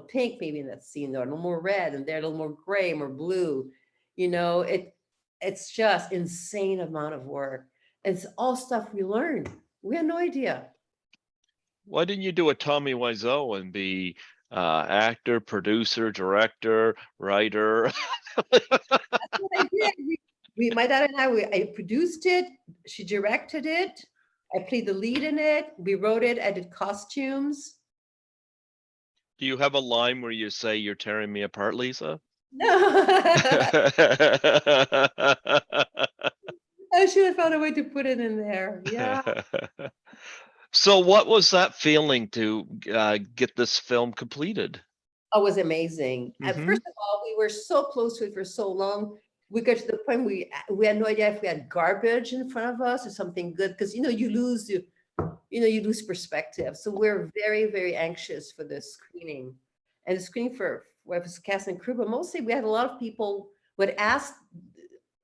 pink maybe in that scene, or a little more red, and there a little more gray, more blue. It's just insane amount of work. It's all stuff we learned. We had no idea. Why didn't you do a Tommy Wiseau and be actor, producer, director, writer? That's what I did. My dad and I produced it. She directed it. I played the lead in it. We wrote it. I did costumes. Do you have a line where you say you're tearing me apart, Lisa? No. I should have found a way to put it in there. Yeah. So what was that feeling to get this film completed? Oh, it was amazing. And Mhm. first of all, we were so close to it for so long. We got to the point we had no idea if we had garbage in front of us or something good, because you lose perspective. So we're very, very anxious for the screening, and the screening for was cast and crew. But mostly, we had a lot of people would ask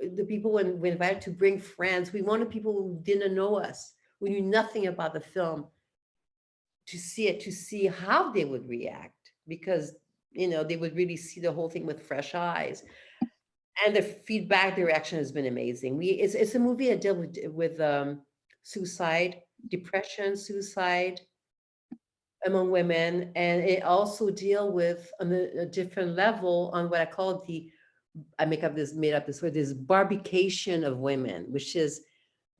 the people when we invited to bring friends. We wanted people who didn't know us, who knew nothing about the film, to see it, to see how they would react, because they would really see the whole thing with fresh eyes. And the feedback, the reaction has been amazing. It's a movie that dealt with suicide, depression, suicide among women, and it also deal with on a different level on what I call made up this word, this barbication of women, which is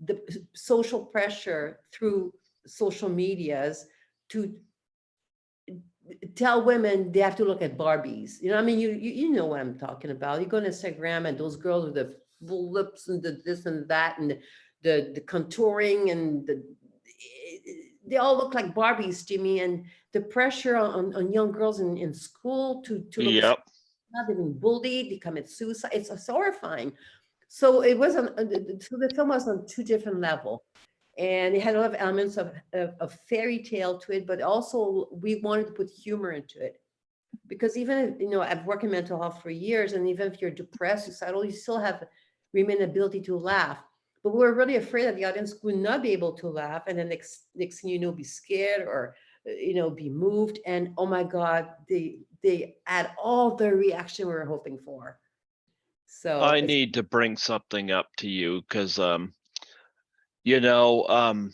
the social pressure through social medias to tell women they have to look at Barbies. I mean, you know what I'm talking about. You go on Instagram and those girls with the full lips and the this and that and the contouring and they all look like Barbies to me. And the pressure on young girls in school to look, Yep. not even bullied, they commit suicide. It's horrifying. So it wasn't. So the film was on 2 different levels. And it had a lot of elements of fairy tale to it, but also we wanted to put humor into it. Because even if, I've worked in mental health for years, and even if you're depressed, suicidal, you still have remain ability to laugh. but we're really afraid that the audience would not be able to laugh, and then next thing you know, be scared or be moved. And oh my God, they had all the reaction we were hoping for. So I it's need to bring something up to you because, you know,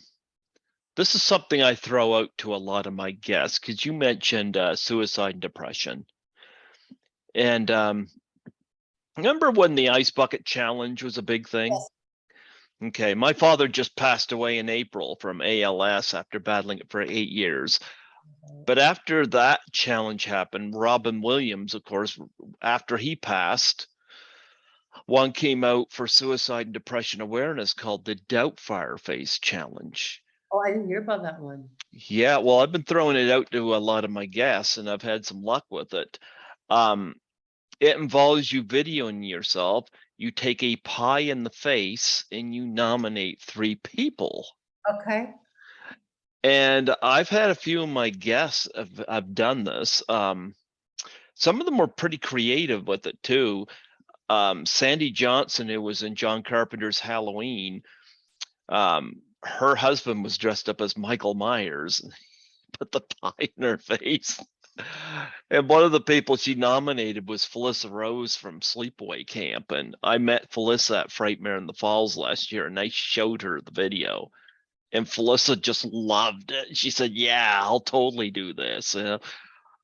this is something I throw out to a lot of my guests because you mentioned suicide and depression. And remember when the ice bucket challenge was a big thing? Okay, my father just passed away in April from ALS after battling it for 8 years. But after that challenge happened, Robin Williams, of course, after he passed, one came out for suicide and depression awareness called the Doubtfire Face Challenge. oh, I didn't hear about that one. Yeah, well, I've been throwing it out to a lot of my guests, and I've had some luck with it. It involves you videoing yourself. You take a pie in the face and you nominate 3 people. Okay. And I've had a few of my guests have done this. Some of them were pretty creative with it too. Sandy Johnson, who was in John Carpenter's Halloween, her husband was dressed up as Michael Myers, put the pie in her face. And one of the people she nominated was Felissa Rose from Sleepaway Camp. And I met Felissa at Frightmare in the Falls last year, and I showed her the video. And Felissa just loved it. She said, "Yeah, I'll totally do this."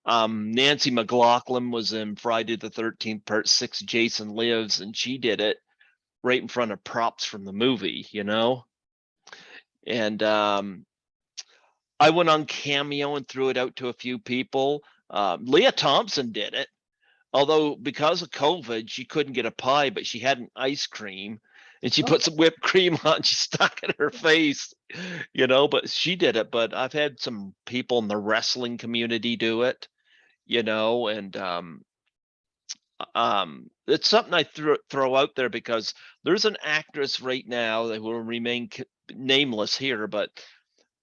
Nancy McLaughlin was in Friday the 13th Part 6, Jason Lives, and she did it right in front of props from the movie, And I went on Cameo and threw it out to a few people. Leah Thompson did it, although because of COVID, she couldn't get a pie, but she had an ice cream. And she put some whipped cream on, she stuck it in her face, but she did it. But I've had some people in the wrestling community do it, and it's something I throw out there because there's an actress right now that will remain nameless here, but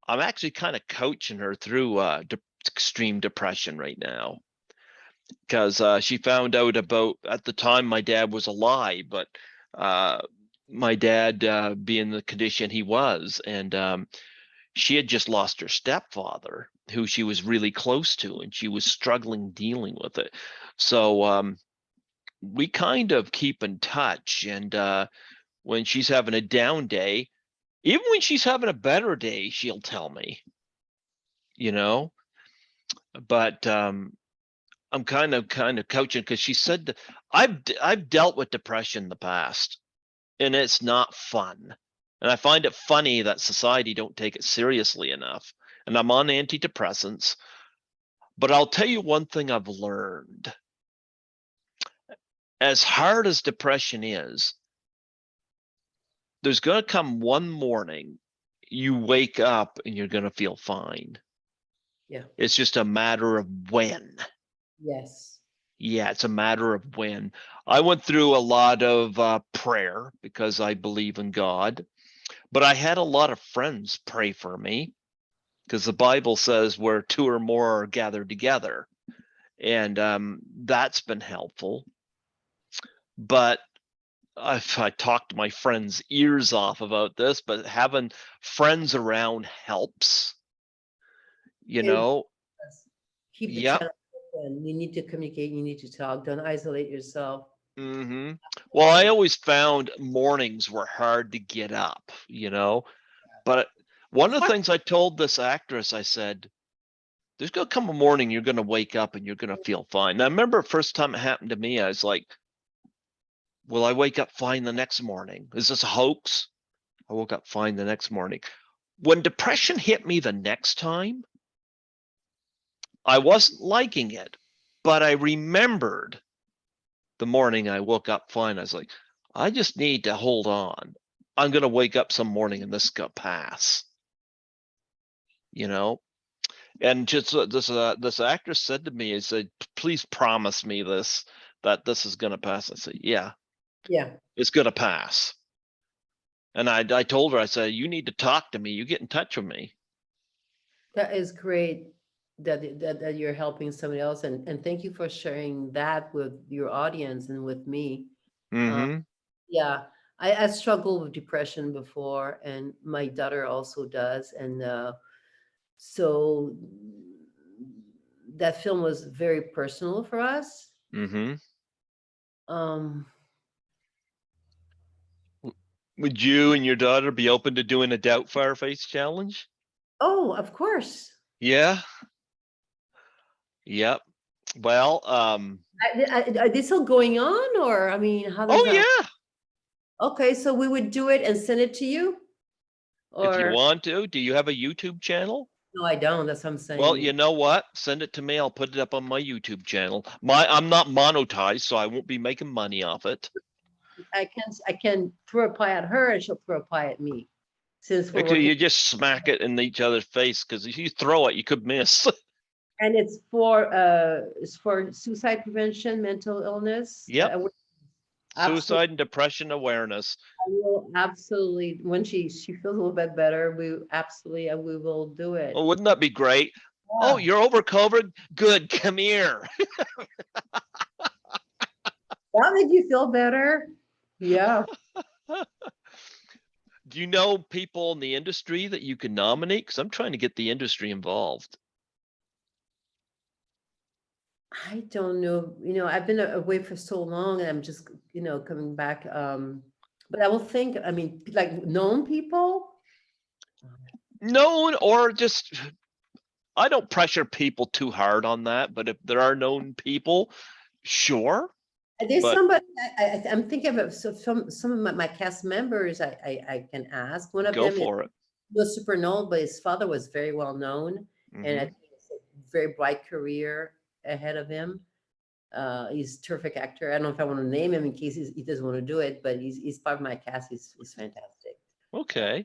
I'm actually kind of coaching her through extreme depression right now because she found out about, at the time my dad was alive, but my dad being the condition he was, and she had just lost her stepfather who she was really close to, and she was struggling dealing with it. So we kind of keep in touch, and when she's having a down day, even when she's having a better day, she'll tell me, you know but I'm kind of coaching because she said that I've dealt with depression in the past, and it's not fun. And I find it funny that society don't take it seriously enough. And I'm on antidepressants, but I'll tell you one thing I've learned. As hard as depression is, there's going to come one morning you wake up and you're going to feel fine. Yeah. It's just a matter of when. Yes. Yeah, it's a matter of when. I went through a lot of prayer because I believe in God, but I had a lot of friends pray for me because the Bible says where 2 or more are gathered together, and that's been helpful. But I talked my friends' ears off about this, but having friends around helps, you It know. does. Keep the Yep. channel open. You need to communicate. You need to talk. Don't isolate yourself. Well, I always found mornings were hard to get up, but one of the things I told this actress, I said, there's going to come a morning you're going to wake up and you're going to feel fine. Now, I remember the first time it happened to me, I was like, will I wake up fine the next morning? Is this a hoax? I woke up fine the next morning. When depression hit me the next time, I wasn't liking it, but I remembered the morning I woke up fine. I was like, I just need to hold on. I'm going to wake up some morning and this is going to pass, And just this actress said to me, I said, please promise me that this is going to pass. I said, yeah, it's going to pass. And I told her, I said, you need to talk to me. You get in touch with me. That is great that you're helping somebody else, and thank you for sharing that with your audience and with me. Mm-hmm. Yeah, I struggled with depression before, and my daughter also does. And so that film was very personal for us. Mm-hmm. Um, Would you and your daughter be open to doing a Doubtfire face challenge? oh, of course. Yeah. Yep. Well, Are they still going on, or I mean, how does oh that? yeah. Okay, so we would do it and send it to you, If you or want to, do you have a YouTube channel? no, I don't. That's what I'm Well, saying. you know what? Send it to me. I'll put it up on my YouTube channel. I'm not monetized, so I won't be making money off it. I can throw a pie at her, and she'll throw a pie at me, since we're Actually, working. you just smack it in each other's face because if you throw it, you could miss. And it's for suicide prevention, mental illness. Yep. Absolutely, Suicide and depression awareness. I will absolutely. When she feels a little bit better, we will do it. Oh, wouldn't that be great? Oh, Yeah. you're over COVID? Good. Come here. That made you feel better? Yeah. Do you know people in the industry that you can nominate? Because I'm trying to get the industry involved. I don't know. I've been away for so long, and I'm just, coming back. But I will think, I mean, like known people. Known or just, I don't pressure people too hard on that, but if there are known people, sure. There's But somebody I'm thinking of. So some of my cast members, I can ask. One of go them for it. was super known, but his father was very well known, and I Hmm. think it's a very bright career ahead of him. He's a terrific actor. I don't know if I want to name him in case he doesn't want to do it, but he's part of my cast. He's fantastic. Okay.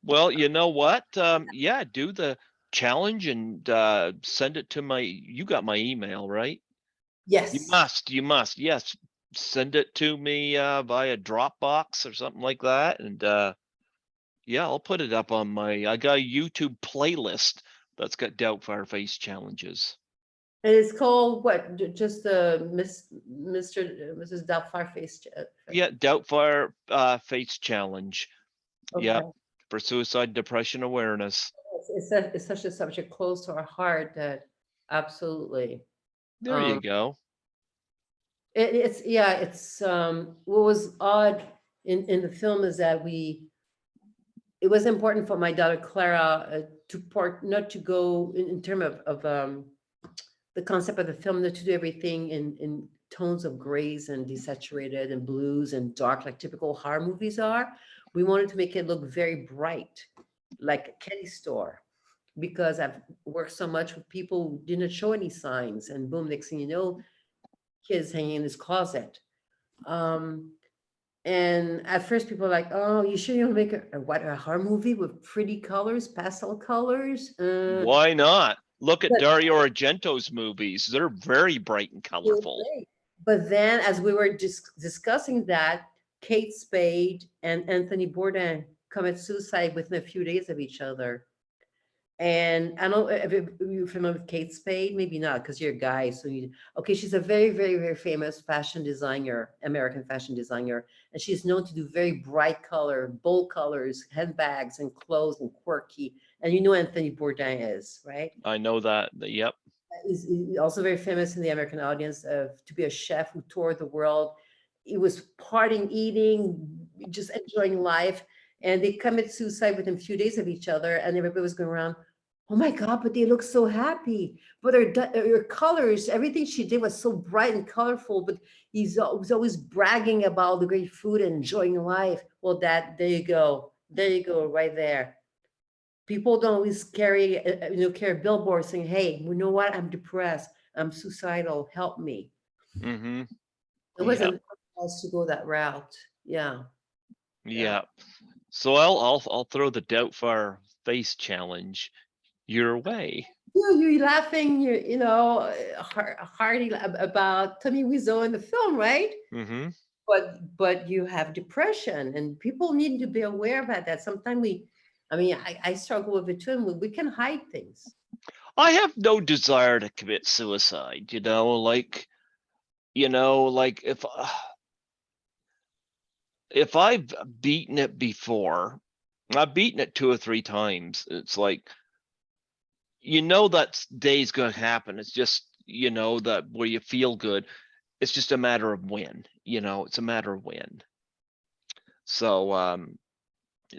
Well, you know what? Yeah, do the challenge and send it to you got my email, right? Yes. You must. Yes. Send it to me via Dropbox or something like that. And yeah, I'll put it up on I got a YouTube playlist that's got Doubtfire face challenges. And it's called what? Just the Mrs. Doubtfire Face. Yeah, Doubtfire face challenge. Yeah, Okay. for suicide depression awareness. It's such a subject close to our heart that absolutely. There you Um, go. it's what was odd in the film is that it was important for my daughter Clara not to go in terms of the concept of the film, not to do everything in tones of grays and desaturated and blues and dark like typical horror movies are. We wanted to make it look very bright, like a candy store, because I've worked so much with people who didn't show any signs, and boom, next thing you know, kids hanging in his closet. Um, and at first, people were like, "Oh, you sure you want to make a horror movie with pretty colors, pastel colors?" Why not? Look at But Dario Argento's movies. They're very bright and colorful. but then, as we were discussing that, Kate Spade and Anthony Bourdain commit suicide within a few days of each other. And I don't know if you're familiar with Kate Spade, maybe not, because you're a guy. Okay, she's a very, very, very famous fashion designer, American fashion designer, and she's known to do very bright color, bold colors, handbags and clothes and quirky. And you know Anthony Bourdain is, right? I know that. Yep. He's also very famous in the American audience to be a chef who toured the world. He was partying, eating, just enjoying life. And they commit suicide within a few days of each other. And everybody was going around, oh my God, but they look so happy. But her colors, everything she did was so bright and colorful. But he was always bragging about the great food and enjoying life. Well, there you go. There you go, right there. People don't always carry billboards saying, "Hey, you know what? I'm depressed. I'm suicidal. Help me." Mm-hmm. It Yep. wasn't us to go that route. Yeah, yeah. Yep. So I'll throw the Doubtfire face challenge your way. You're laughing. Hearty about Tommy Wiseau in the film, right? Mm-hmm. But you have depression, and people need to be aware about that. Sometimes I struggle with it too, and we can hide things. I have no desire to commit suicide, like if if I've beaten it before, I've beaten it 2 or 3 times. It's like, that day's going to happen. It's just, that where you feel good. It's just a matter of when, it's a matter of when. So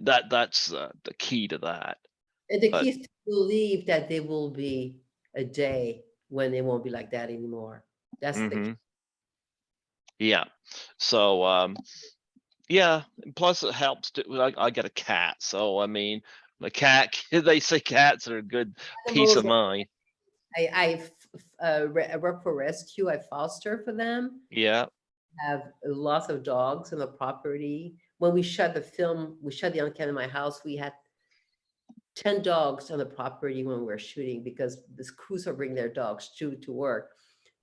that's the key to that. And the key But is to believe that there will be a day when it won't be like that anymore. That's the key. yeah. So yeah, and plus it helps to I got a cat. So I mean, the cat they say cats are a good peace Animals of mind. I work for rescue. I foster for them. Yeah. Have lots of dogs on the property. When we shot the film, we shot the Uncanny in my house. We had 10 dogs on the property when we were shooting because the crews are bringing their dogs to work,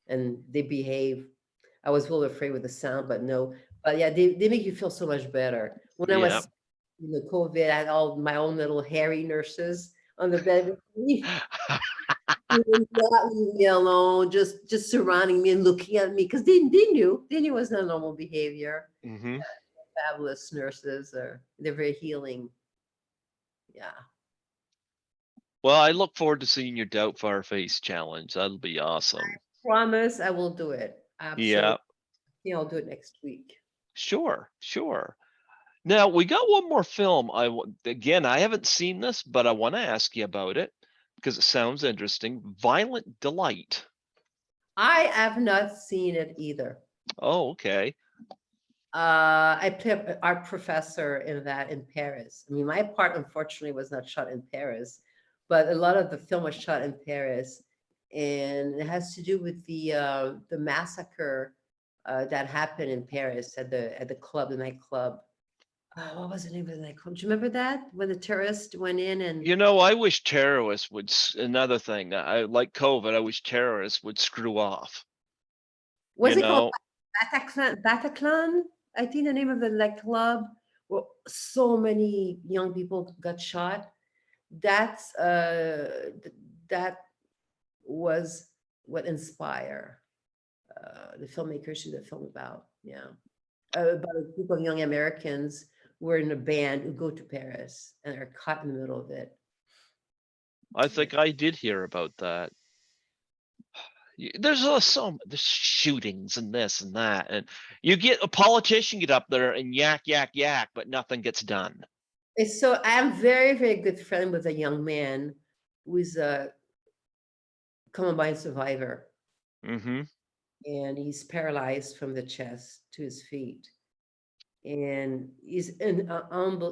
and they behave. I was a little afraid with the sound, but no. But yeah, they make you feel so much better. When I Yeah. was in the COVID, I had all my own little hairy nurses on the bed with me. They would not leave me alone, just surrounding me and looking at me because they knew it was not normal behavior. hmm Fabulous nurses are they're very healing. Yeah. Well, I look forward to seeing your Doubtfire Face challenge. That'll be awesome. Promise I will do it. Absolutely. Yeah. Yeah, I'll do it next week. Sure. Sure. Now we got one more film. Again, I haven't seen this, but I want to ask you about it because it sounds interesting. Violent Delight. I have not seen it either. Oh, okay. I play art professor in that in Paris. I mean, my part unfortunately was not shot in Paris, but a lot of the film was shot in Paris, and it has to do with the massacre that happened in Paris at the club, the nightclub. What was the name of the nightclub? Do you remember that when the terrorists went in and I wish terrorists would. Another thing, I like COVID. I wish terrorists would screw off. You was it called know, Bataclan? Bataclan, I think the name of the nightclub. Well, so many young people got shot. That's that was what inspire the filmmakers to do the film about. Yeah, about a group of young Americans who are in a band who go to Paris and are caught in the middle of it. I Yeah. think I did hear about that. There's there's shootings and this and that, and you get a politician get up there and yak yak yak, but nothing gets done. It's so I'm very very good friend with a young man who is a Columbine survivor, hmm and he's paralyzed from the chest to his feet. And he's an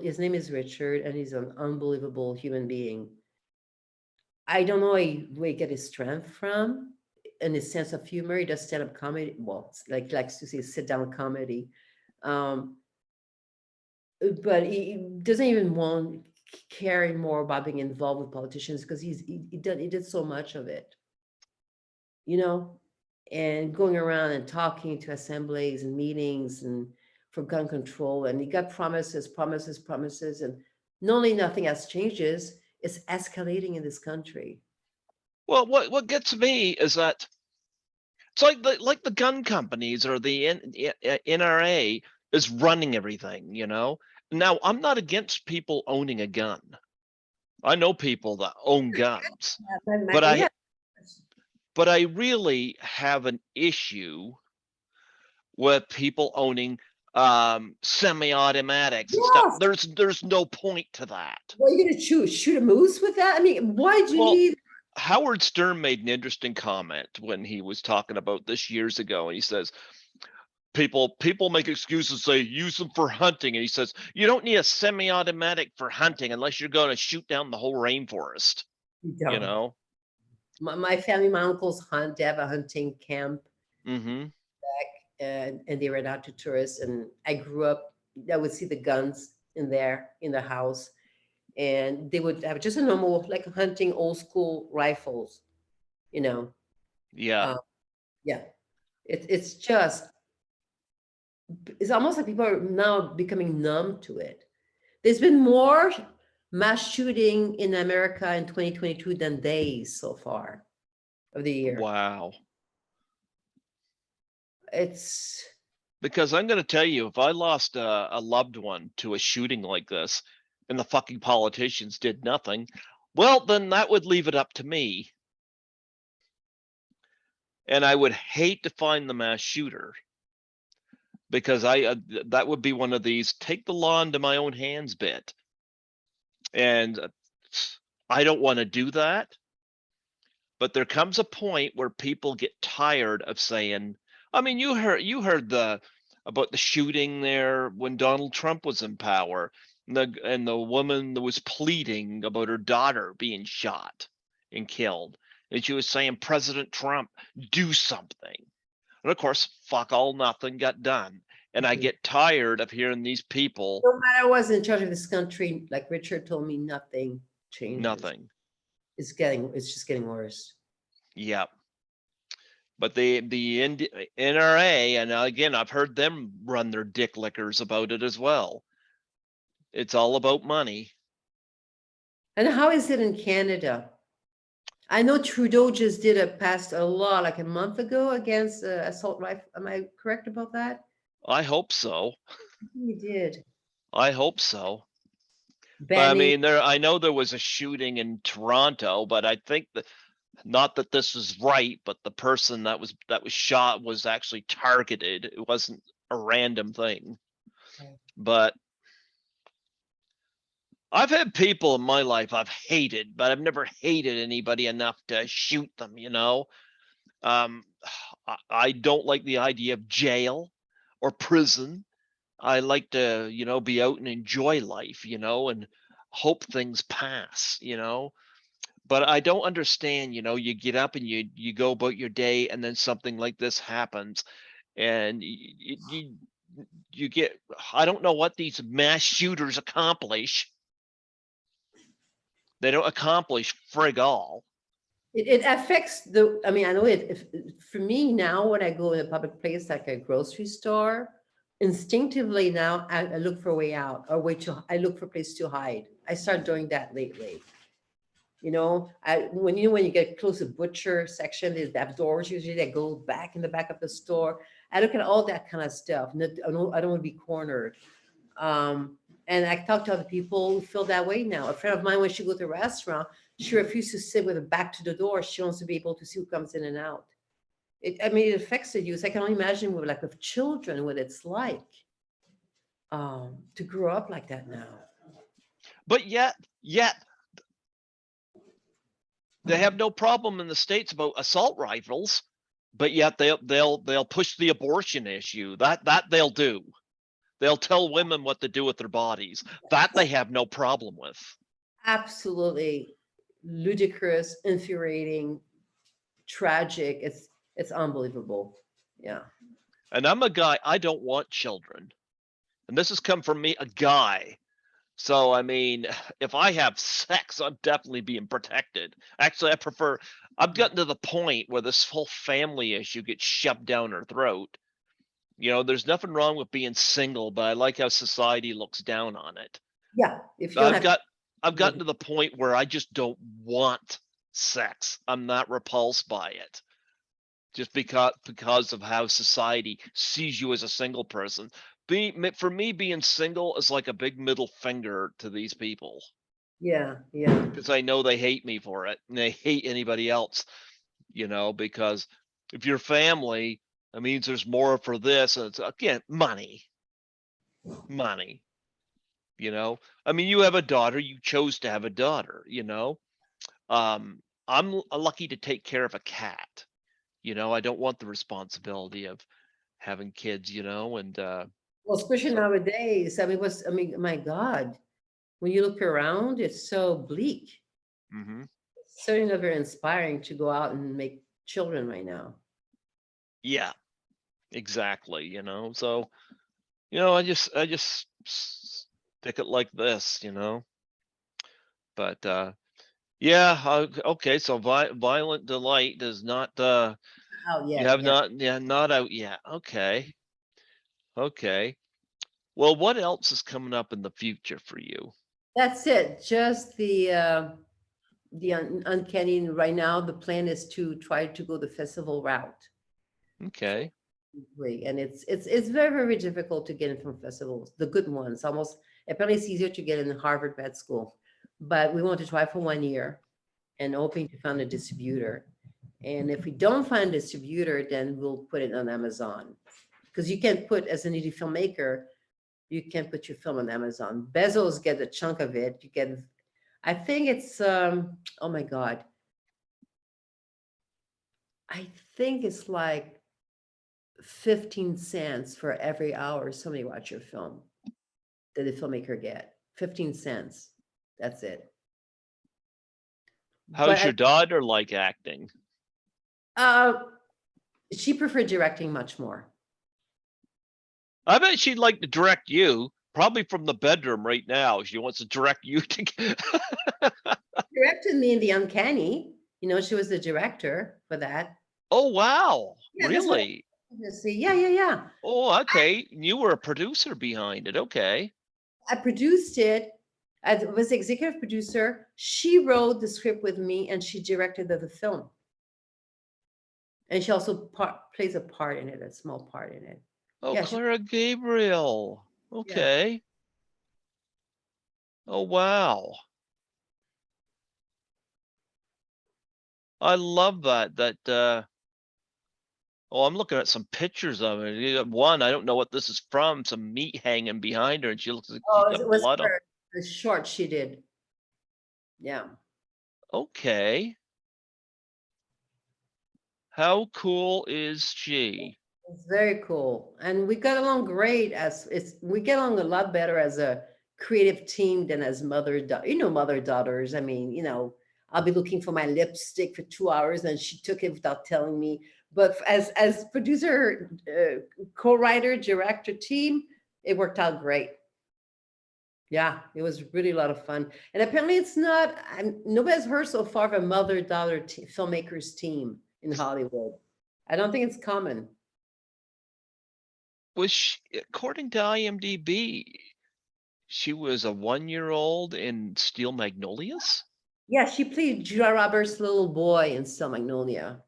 his name is Richard, and he's an unbelievable human being. I don't know where he get his strength from and his sense of humor. He does stand-up comedy. Well, it's like likes to say sit-down comedy. Um, but he doesn't even want care anymore about being involved with politicians because he did so much of it, you know, and going around and talking to assemblies and meetings and for gun control. And he got promises, promises, promises. And not only nothing has changes, it's escalating in this country. Well, what gets me is that it's like the gun companies or the NRA is running everything. Now, I'm not against people owning a gun. I know people that own guns, but I Yeah. but I really have an issue with people owning semi-automatics and stuff. Yes. There's no point to that. What are you gonna choose? Shoot a moose with that? I mean, why do you Well, need Howard Stern made an interesting comment when he was talking about this years ago, and he says people make excuses, say use them for hunting, and he says you don't need a semi-automatic for hunting unless you're going to shoot down the whole rainforest. you You don't? know. My family, my uncles hunt. They have a hunting camp, hmm and they went out to tourists. And I grew up. I would see the guns in the house, and they would have just a normal like hunting old school rifles. You know, Yeah. uh, yeah. It's just it's almost like people are now becoming numb to it. There's been more mass shooting in America in 2022 than days so far of the year. Wow. It's Because I'm going to tell you, if I lost a loved one to a shooting like this and the fucking politicians did nothing, well, then that would leave it up to me. And I would hate to find the mass shooter, because that would be one of these take the law into my own hands bit. And I don't want to do that. But there comes a point where people get tired of saying, I mean, you heard about the shooting there when Donald Trump was in power, and the woman that was pleading about her daughter being shot and killed. And she was saying, President Trump, do something. And of course, fuck all, nothing got done. And I Mhm. get tired of hearing these people, No matter what's in charge of this country, like Richard told me, nothing changes. nothing. It's just getting worse. Yeah. But the NRA, and again, I've heard them run their dick lickers about it as well. It's all about money. And how is it in Canada? I know Trudeau just did passed a law like a month ago against assault rifle. Am I correct about that? I hope so. He did. I hope so. But I Banning. mean, I know there was a shooting in Toronto, but I think that, not that this is right, but the person that was shot was actually targeted. It wasn't a random thing. But I've had people in my life I've hated, but I've never hated anybody enough to shoot them, you know? Um, I don't like the idea of jail or prison. I like to, be out and enjoy life, and hope things pass, But I don't understand, you get up and you go about your day, and then something like this happens, and you get, I don't know what these mass shooters accomplish. They don't accomplish frig all. It affects the, I mean, I know for me now, when I go in a public place like a grocery store, instinctively now I look for a way out or I look for a place to hide. I started doing that lately. When you get close to butcher section, they have doors usually that go back in the back of the store. I look at all that kind of stuff. And I don't want to be cornered. And I talk to other people who feel that way now. A friend of mine, when she goes to a restaurant, she refuses to sit with her back to the door. She wants to be able to see who comes in and out. It affects the youth. I can only imagine with children what it's like to grow up like that now. But yet they have no problem in the States about assault rifles, but yet they'll push the abortion issue. That they'll do. They'll tell women what to do with their bodies. That they have no problem with. Absolutely ludicrous, infuriating, tragic. It's unbelievable. Yeah. And I'm a guy, I don't want children. And this has come from me, a guy. So, I mean, if I have sex, I'm definitely being protected. Actually, I've gotten to the point where this whole family issue gets shoved down her throat. There's nothing wrong with being single, but I like how society looks down on it. Yeah. If you So don't I've gotten to the point where I just don't want sex. I'm not repulsed by it. Just because of how society sees you as a single person. For me, being single is like a big middle finger to these people, yeah. because I know they hate me for it, and they hate anybody else, because if you're family, that means there's more for this, and it's, again, money. I mean, you have a daughter, you chose to have a daughter. I'm lucky to take care of a cat. I don't want the responsibility of having kids, and Well, especially so. nowadays. My God, when you look around, it's so bleak. Mm-hmm. It's certainly not very inspiring to go out and make children right now. Yeah, exactly. So, I just stick it like this, but yeah, okay, so Violent Delight does not Oh, you yeah, have yeah. not, yeah, not out yet. Okay, well, what else is coming up in the future for you? That's it. Just the Uncanny. Right now, the plan is to try to go the festival route. Okay. And it's very, very difficult to get in film festivals, the good ones. Almost apparently it's easier to get in Harvard Med School. But we want to try for 1 year and hoping to find a distributor. And if we don't find a distributor, then we'll put it on Amazon. Because you can't put, as an indie filmmaker, you can't put your film on Amazon. Bezos get a chunk of it. You get, I think it's oh my God. I think it's like 15 cents for every hour somebody watch your film that the filmmaker get. 15 cents. That's it. How's But your daughter like acting? uh, she preferred directing much more. I bet she'd like to direct you, probably from the bedroom right now. She wants to direct you to. Directed me in the Uncanny. She was the director for that. Oh wow, Yeah, that's what really? I see. Yeah, yeah, yeah. Oh, okay. You were a producer behind it. Okay. I produced it. I was the executive producer. She wrote the script with me, and she directed the film. And she also plays a part in it, a small part in it. Oh, Yeah, Clara Gabrielle. yeah. Okay. Oh wow. I love that. Oh, I'm looking at some pictures of it. One, I don't know what this is from. Some meat hanging behind her, and she looks like she's Oh, it got was blood on. her the short she did. Yeah. Okay. How cool is she? It's very cool. And we got along great we get along a lot better as a creative team than as mother daughters. I mean, I'll be looking for my lipstick for 2 hours and she took it without telling me. But as producer, co-writer, director team, it worked out great. Yeah, it was really a lot of fun. And apparently it's not, nobody's heard so far of a mother-daughter filmmakers team in Hollywood. I don't think it's common. Was she, according to IMDb, she was a 1-year-old in Steel Magnolias? Yeah, she played Julia Roberts' little boy in Steel Magnolia.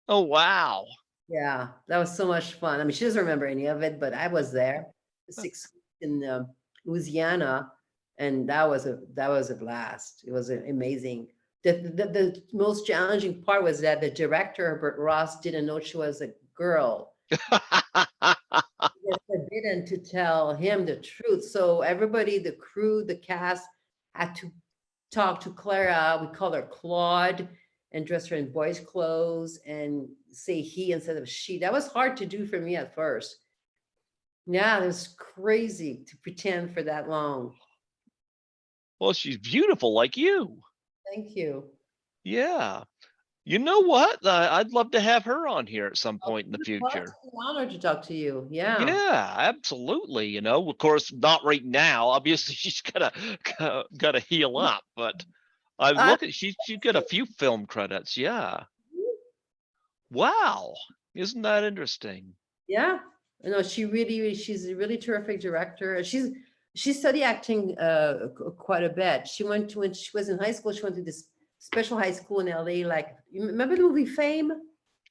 Oh, wow. Yeah, that was so much fun. I mean, she doesn't remember any of it, but I was there, Huh. 6 weeks in Louisiana, and that was a blast. It was amazing. The most challenging part was that the director Herbert Ross didn't know she was a girl. He was forbidden to tell him the truth. So everybody, the crew, the cast, had to talk to Clara. We called her Claude and dress her in boys' clothes and say he instead of she. That was hard to do for me at first. Yeah, it was crazy to pretend for that long. Well, she's beautiful like you. Thank you. Yeah. You know what? I'd love to have her on here at some point in the Well, it's future. an honor to talk to you. Yeah. Yeah, absolutely. Of course, not right now. Obviously, she's gotta heal up, but I Uh, look at she's got a few film credits. Yeah. Wow. Isn't that interesting? yeah. She's a really terrific director. She studied acting quite a bit. When she was in high school, she went to this special high school in LA. Like, you remember the movie Fame?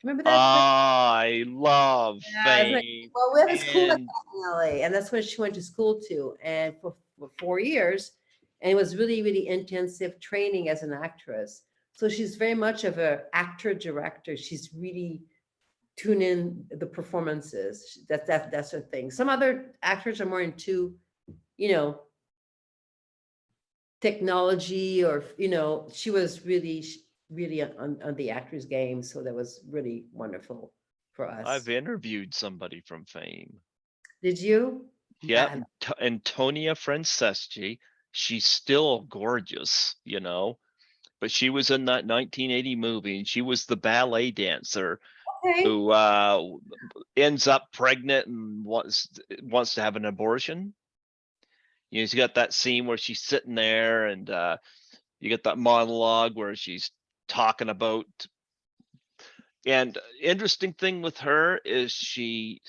Remember that? I love Yeah, it's like, fame. well, we have a school like And that in LA, and that's where she went to school to, and for 4 years, and it was really, really intensive training as an actress. So she's very much of a actor director. She's really tune in the performances. That's her thing. Some other actors are more into, you know, technology or she was really on the actor's game. So that was really wonderful for I've us. interviewed somebody from fame. Did you? Yep, Uh, Antonia Franceschi. She's still gorgeous, but she was in that 1980 movie and she was the ballet dancer okay. who ends up pregnant and wants to have an abortion. She's got that scene where she's sitting there and you get that monologue where she's talking about. And interesting thing with her is she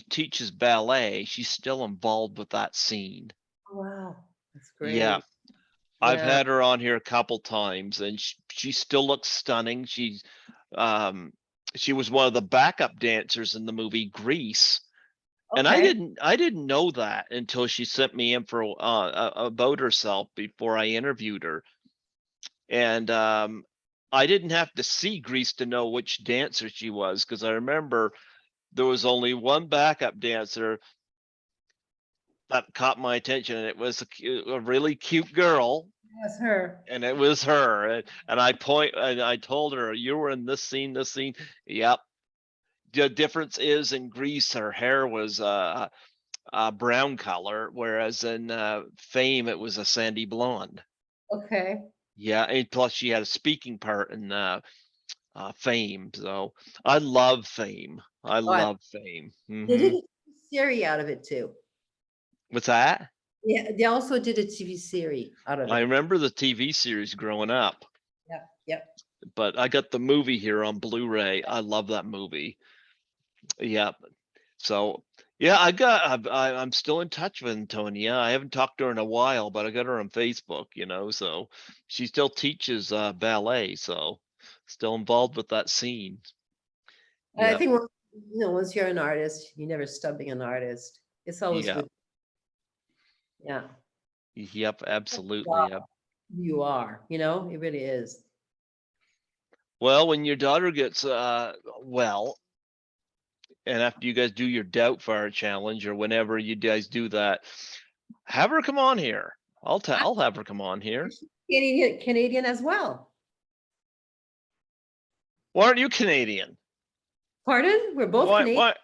teaches ballet. She's still involved with that scene. Oh, wow, that's Yeah, great. I've Yeah. had her on here a couple times, and she still looks stunning. Um, She was one of the backup dancers in the movie Grease. And Okay. I didn't know that until she sent me info about herself before I interviewed her. And I didn't have to see Grease to know which dancer she was, because I remember there was only one backup dancer that caught my attention, and it was a really cute girl, That's her. and it was her. And I told her, you were in this scene, this scene. Yep. The difference is in Grease, her hair was brown color, whereas in Fame it was a sandy blonde. Okay. Yeah, and plus she had a speaking part in Fame. So I love Fame. I All right. love Fame. They did a series out of it too. What's that? Yeah, they also did a TV series out of I it. remember the TV series growing up, Yep, yep. but I got the movie here on Blu-ray. I love that movie. Yeah. So yeah, I'm still in touch with Antonia. I haven't talked to her in a while, but I got her on Facebook, so she still teaches ballet, so still involved with that scene. I Yep. think once you're an artist, you never stop being an artist. It's always Yep. good. Yeah. Yep, absolutely. Wow, Yep. you are, it really is. Well, when your daughter gets well, and after you guys do your Doubtfire challenge or whenever you guys do that, have her come on here. I'll have her come on here. Canadian as well. Why aren't you Canadian? Pardon? We're both Why Canadian. why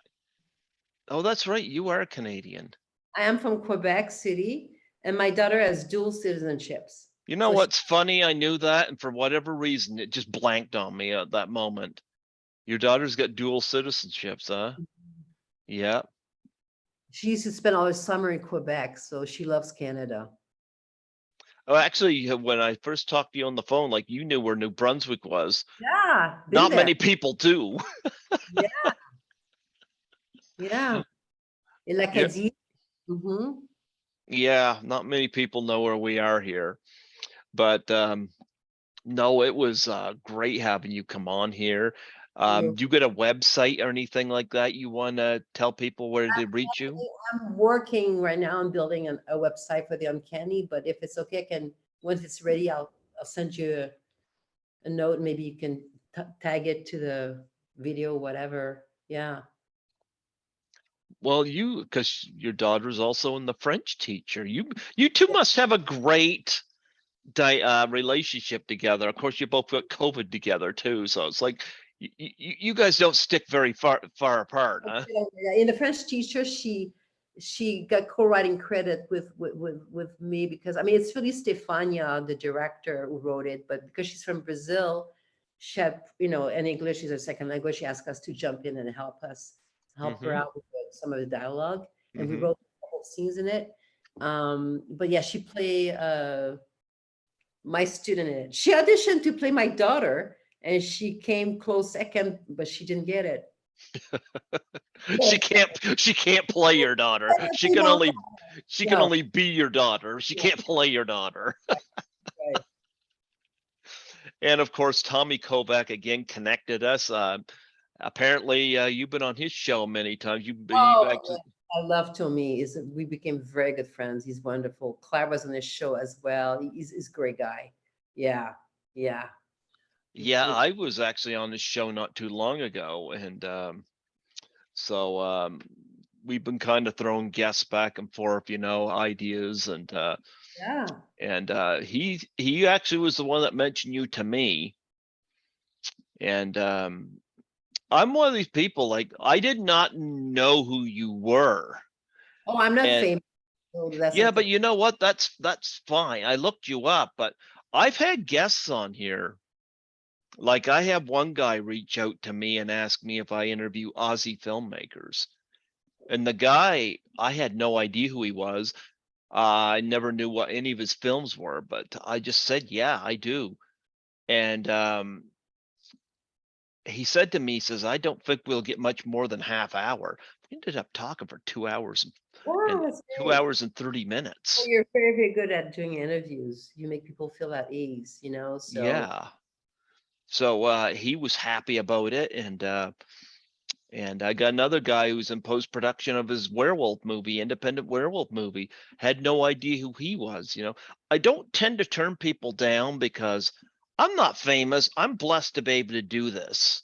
Oh, that's right. You are Canadian. I am from Quebec City, and my daughter has dual citizenships. You know So she, what's funny? I knew that, and for whatever reason, it just blanked on me at that moment. Your daughter's got dual citizenships, huh? Yeah. she used to spend all her summer in Quebec, so she loves Canada. Oh, actually, when I first talked to you on the phone, like you knew where New Brunswick was. Yeah, been Not there. many people do. Yeah, yeah. In Yeah. l'Acadie. Mm-hmm. Yeah, not many people know where we are here. But no, it was great having you come on here. Do you got a website or anything like that you want to tell people where to reach you? I'm working right now on building a website for the Uncanny, but if it's okay, once it's ready, I'll send you a note. Maybe you can tag it to the video, whatever. Yeah. Well, because your daughter's also in the French teacher. You two must have a great relationship together. Of course, you both got COVID together too, so it's like you guys don't stick very far apart, huh? In the French teacher, she got co-writing credit with me because I mean it's really Stefania, the director, who wrote it, but because she's from Brazil, she had, and English is her second language, she asked us to jump in and help her Mm-hmm. out with some of the dialogue, and we Mm-hmm. wrote a couple of scenes in it. But yeah, she played my student in it. She auditioned to play my daughter, and she came close second, but she didn't get it. She can't play your daughter. She can only be your daughter. She can't play your daughter. Right. And of course, Tommy Kovac again connected us. Apparently, you've been on his show many times. You Oh, actually, I love Tommy. We became very good friends. He's wonderful. Clara was on his show as well. He's a great guy. Yeah, yeah. yeah, I was actually on his show not too long ago, and so we've been kind of throwing guests back and forth, ideas, Yeah. and he actually was the one that mentioned you to me, and I'm one of these people, like, I did not know who you were, Oh, I'm not and famous, so that's yeah, okay. but you know what? That's fine. I looked you up, but I've had guests on here. Like, I have one guy reach out to me and ask me if I interview Aussie filmmakers. And the guy, I had no idea who he was. I never knew what any of his films were, but I just said, yeah, I do. And he said to me, he says, I don't think we'll get much more than half hour. We ended up talking for 2 hours Wow, and that's two great. hours and 30 Well, minutes. you're very, very good at doing interviews. You make people feel at ease, so Yeah. So he was happy about it, and I got another guy who's in post production of his werewolf movie, independent werewolf movie. Had no idea who he was. I don't tend to turn people down because I'm not famous. I'm blessed to be able to do this.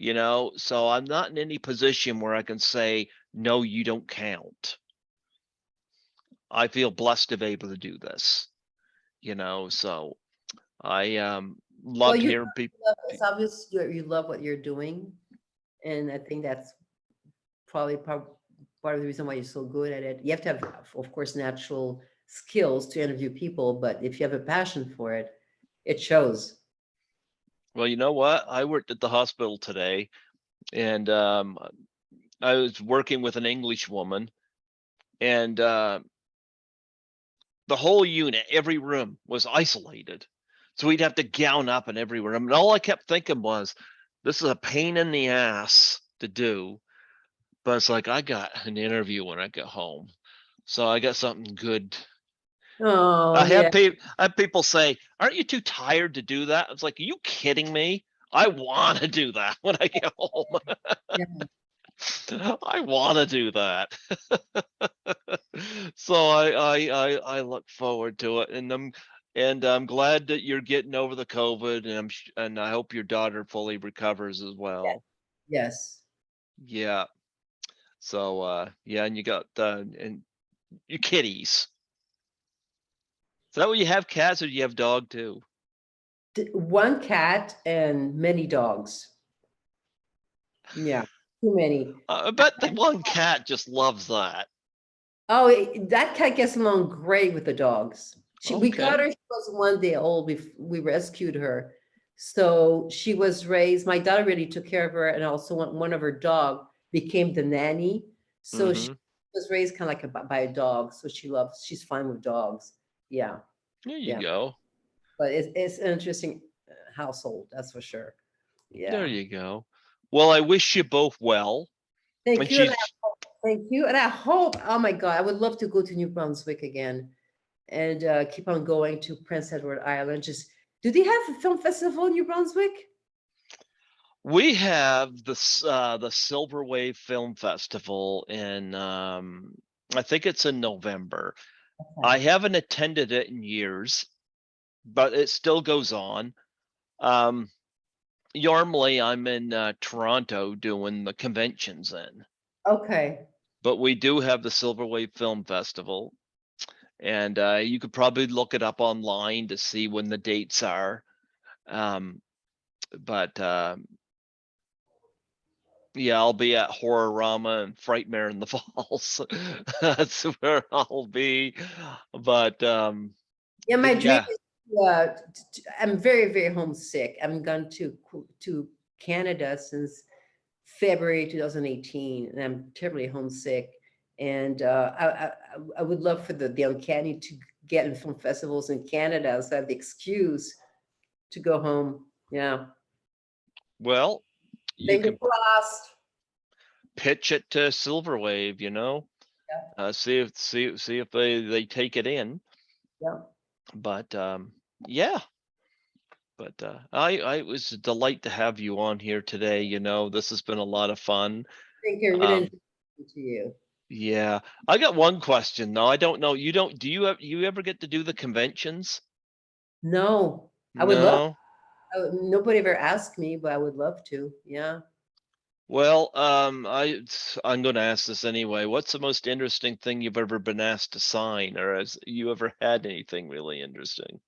So I'm not in any position where I can say no, you don't count. I feel blessed to be able to do this. So I Well, loved you hearing people. love, it's obvious you love what you're doing, and I think that's probably part of the reason why you're so good at it. You have to have, of course, natural skills to interview people, but if you have a passion for it, it shows. Well, you know what? I worked at the hospital today, and I was working with an English woman, and the whole unit, every room was isolated. So we'd have to gown up in every room. And all I kept thinking was, this is a pain in the ass to do. But it's like, I got an interview when I get home. So I got something good. Oh I yeah, have people say, aren't you too tired to do that? It's like, are you kidding me? I want to do that when I get home. yeah. I want to do that. So I look forward to it, and I'm glad that you're getting over the COVID, and I hope your daughter fully recovers as well. Yes. Yeah. So yeah, and you got and your kitties. Is that what you have, cats, or do you have dog too? One cat and many dogs. Yeah, too many. I bet the one cat just loves that. Oh, that cat gets along great with the dogs. We got Okay. her, she was 1 day old. We rescued her. So she was raised, my daughter really took care of her, and also one of her dog became the nanny. So she Mm-hmm. was raised kind of like by a dog. So she's fine with dogs. Yeah, There you yeah. go. But it's an interesting household, that's for sure. There Yeah. you go. Well, I wish you both well. Thank And you. she's Thank you. And I hope, oh my God, I would love to go to New Brunswick again and keep on going to Prince Edward Island. Just, do they have a film festival in New Brunswick? We have the Silver Wave Film Festival in I think it's in November. Okay. I haven't attended it in years, but it still goes on. Um, Normally I'm in Toronto doing the conventions in, Okay. but we do have the Silver Wave Film Festival, and you could probably look it up online to see when the dates are. But Yeah, I'll be at Horrorama and Frightmare in the Falls. That's where I'll be. But Yeah, my but dream yeah, is, I'm very, very homesick. I haven't gone to Canada since February 2018, and I'm terribly homesick. And I would love for the Uncanny to get in film festivals in Canada, so I have the excuse to go home. Yeah. well, you Fingers can crossed. pitch it to Silverwave, Yeah. see if they take it in. Yeah. But yeah, but I it was a delight to have you on here today. This has been a lot of fun. Thank you. Really Um, enjoyed talking to you. yeah, I got one question though. I don't know. You don't. Do you ever get to do the conventions? No, I would love. No. Nobody ever asked me, but I would love to. Yeah. Well, I'm going to ask this anyway. What's the most interesting thing you've ever been asked to sign, or has you ever had anything really interesting?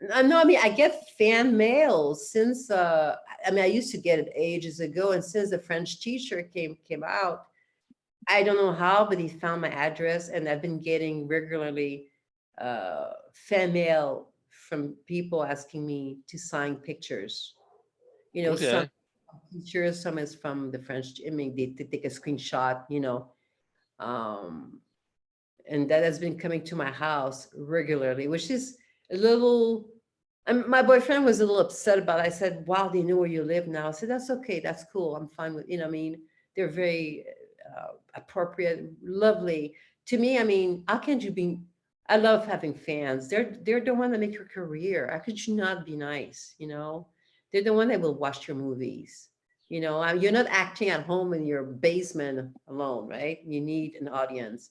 No, I mean, I get fan mail since, I mean, I used to get it ages ago, and since the French teacher came out, I don't know how, but he found my address, and I've been getting regularly fan mail from people asking me to sign pictures. Some Okay. teachers, some is from the French. I mean, they take a screenshot, um, and that has been coming to my house regularly, which is a little. And my boyfriend was a little upset about it. I said, "Wow, they know where you live now." I said, "That's okay. That's cool. I'm fine with." I mean, they're very appropriate, lovely to me. I mean, how can you be? I love having fans. They're the one that make your career. How could you not be nice? They're the one that will watch your movies. You're not acting at home in your basement alone, right? You need an audience.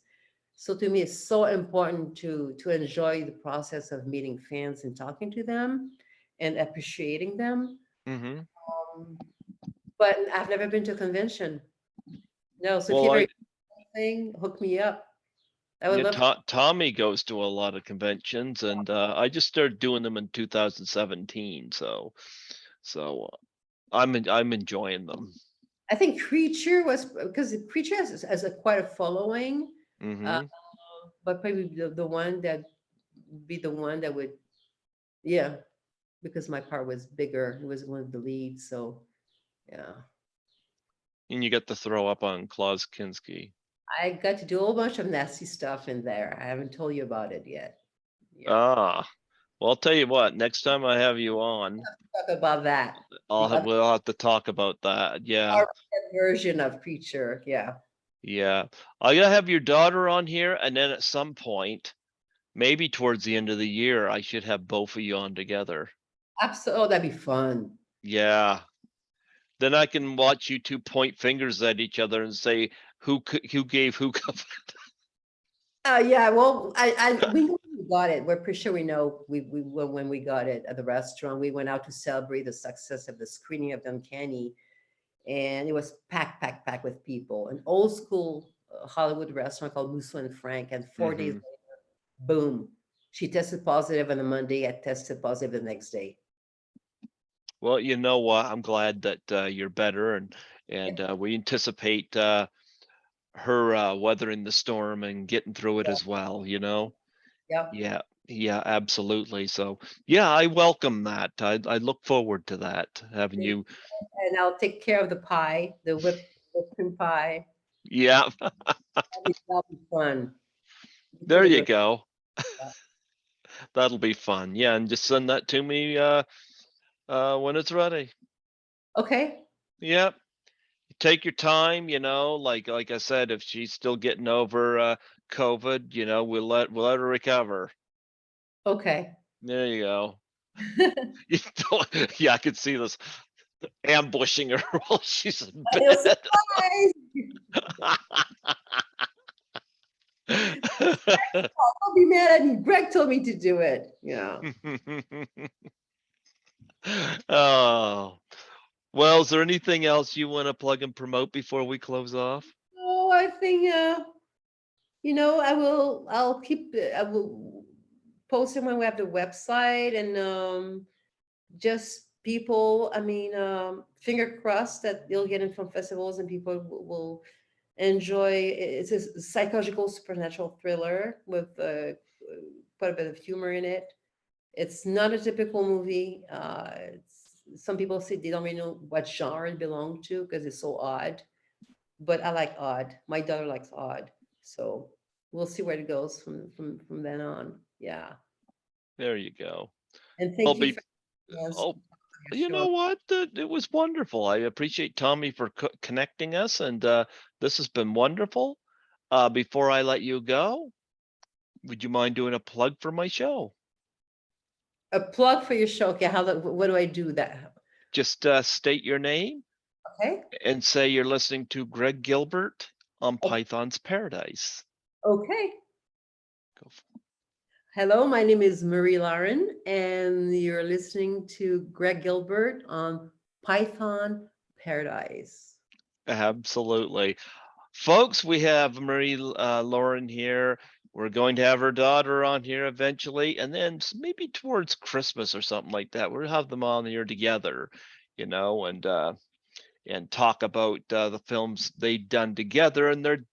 So to me, it's so important to enjoy the process of meeting fans and talking to them and appreciating them. Hmm. Um, but I've never been to a convention. No, so if you Well, ever I thing, hook me up. I would yeah, love to. Tommy goes to a lot of conventions, and I just started doing them in 2017. So I'm enjoying them. I think Creature was because Creature has a quite a following, uh, Hmm. but probably the one that be the one that would, yeah, because my part was bigger. It was one of the leads, so yeah. And you get to throw up on Klaus Kinski. I got to do a whole bunch of nasty stuff in there. I haven't told you about it yet. Yeah, Ah, well, I'll tell you what. Next time I have you on, talk about that. The other we'll have to talk about that. Yeah, version of Creature. Yeah, yeah. I gotta have your daughter on here, and then at some point, maybe towards the end of the year, I should have both of you on together. absolutely. Oh, that'd be fun. Yeah. Then I can watch you two point fingers at each other and say who gave who cover. Yeah. Well, we know we got it. We're pretty sure we know when we got it at the restaurant. We went out to celebrate the success of the screening of Uncanny, and it was packed with people. An old school Hollywood restaurant called Musso and Frank, and 4 days Hmm. later, boom, she tested positive on a Monday. I tested positive the next day. Well, you know what? I'm glad that you're better, and we anticipate her weathering the storm and getting through it Yeah, as well. You know. yeah. Yeah, yeah, absolutely. So, yeah, I welcome that. I look forward to that, having you. And I'll take care of the pie, the whipped cream pie. Yeah, That'll be fun. You there put it you with go. that. That'll be fun. Yeah, and just send that to me when it's ready. Okay. Yeah, take your time, like I said, if she's still getting over COVID, we'll let her recover. Okay. There you go. Yeah, I could see this ambushing her while she's in You'll bed. surprise. Don't be mad at me. Greg told me to do it. Yeah. Oh, well, is there anything else you want to plug and promote before we close off? Oh, I think I will post it when we have the website and just people, I mean, finger crossed that they'll get in from festivals and people will enjoy. It's a psychological supernatural thriller with quite a bit of humor in it. It's not a typical movie. Some people say they don't really know what genre it belongs to because it's so odd. But I like odd. My daughter likes odd, so we'll see where it goes from then on. Yeah. There you go. And I'll thank you be, for your oh, you show. know what? It was wonderful. I appreciate Tommy for connecting us, and this has been wonderful. Before I let you go, would you mind doing a plug for my show? A plug for your show. Okay, what do I do that? Just state your name Okay. and say you're listening to Greg Gilbert on Python's Paradise. Okay. Go Hello, my name is Marie Laurin, and you're listening to Greg Gilbert on Python Paradise. Absolutely. Folks, we have Marie Laurin here. We're going to have her daughter on here eventually, and then maybe towards Christmas or something like that. We'll have them on here together, and talk about the films they've done together and their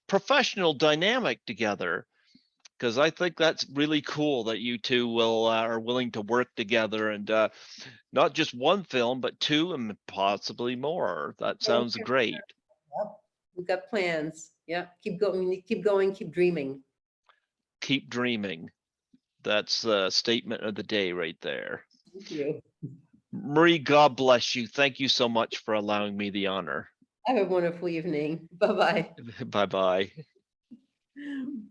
professional dynamic together. Because I think that's really cool that you two will are willing to work together and not just one film, but two and possibly more. That Thank sounds you. great. Yep. We've got plans. Yeah. Keep going, keep dreaming. Keep dreaming. That's the statement of the day right there. Thank you. Marie, God bless you. Thank you so much for allowing me the honor. Have a wonderful evening. Bye Bye bye. bye.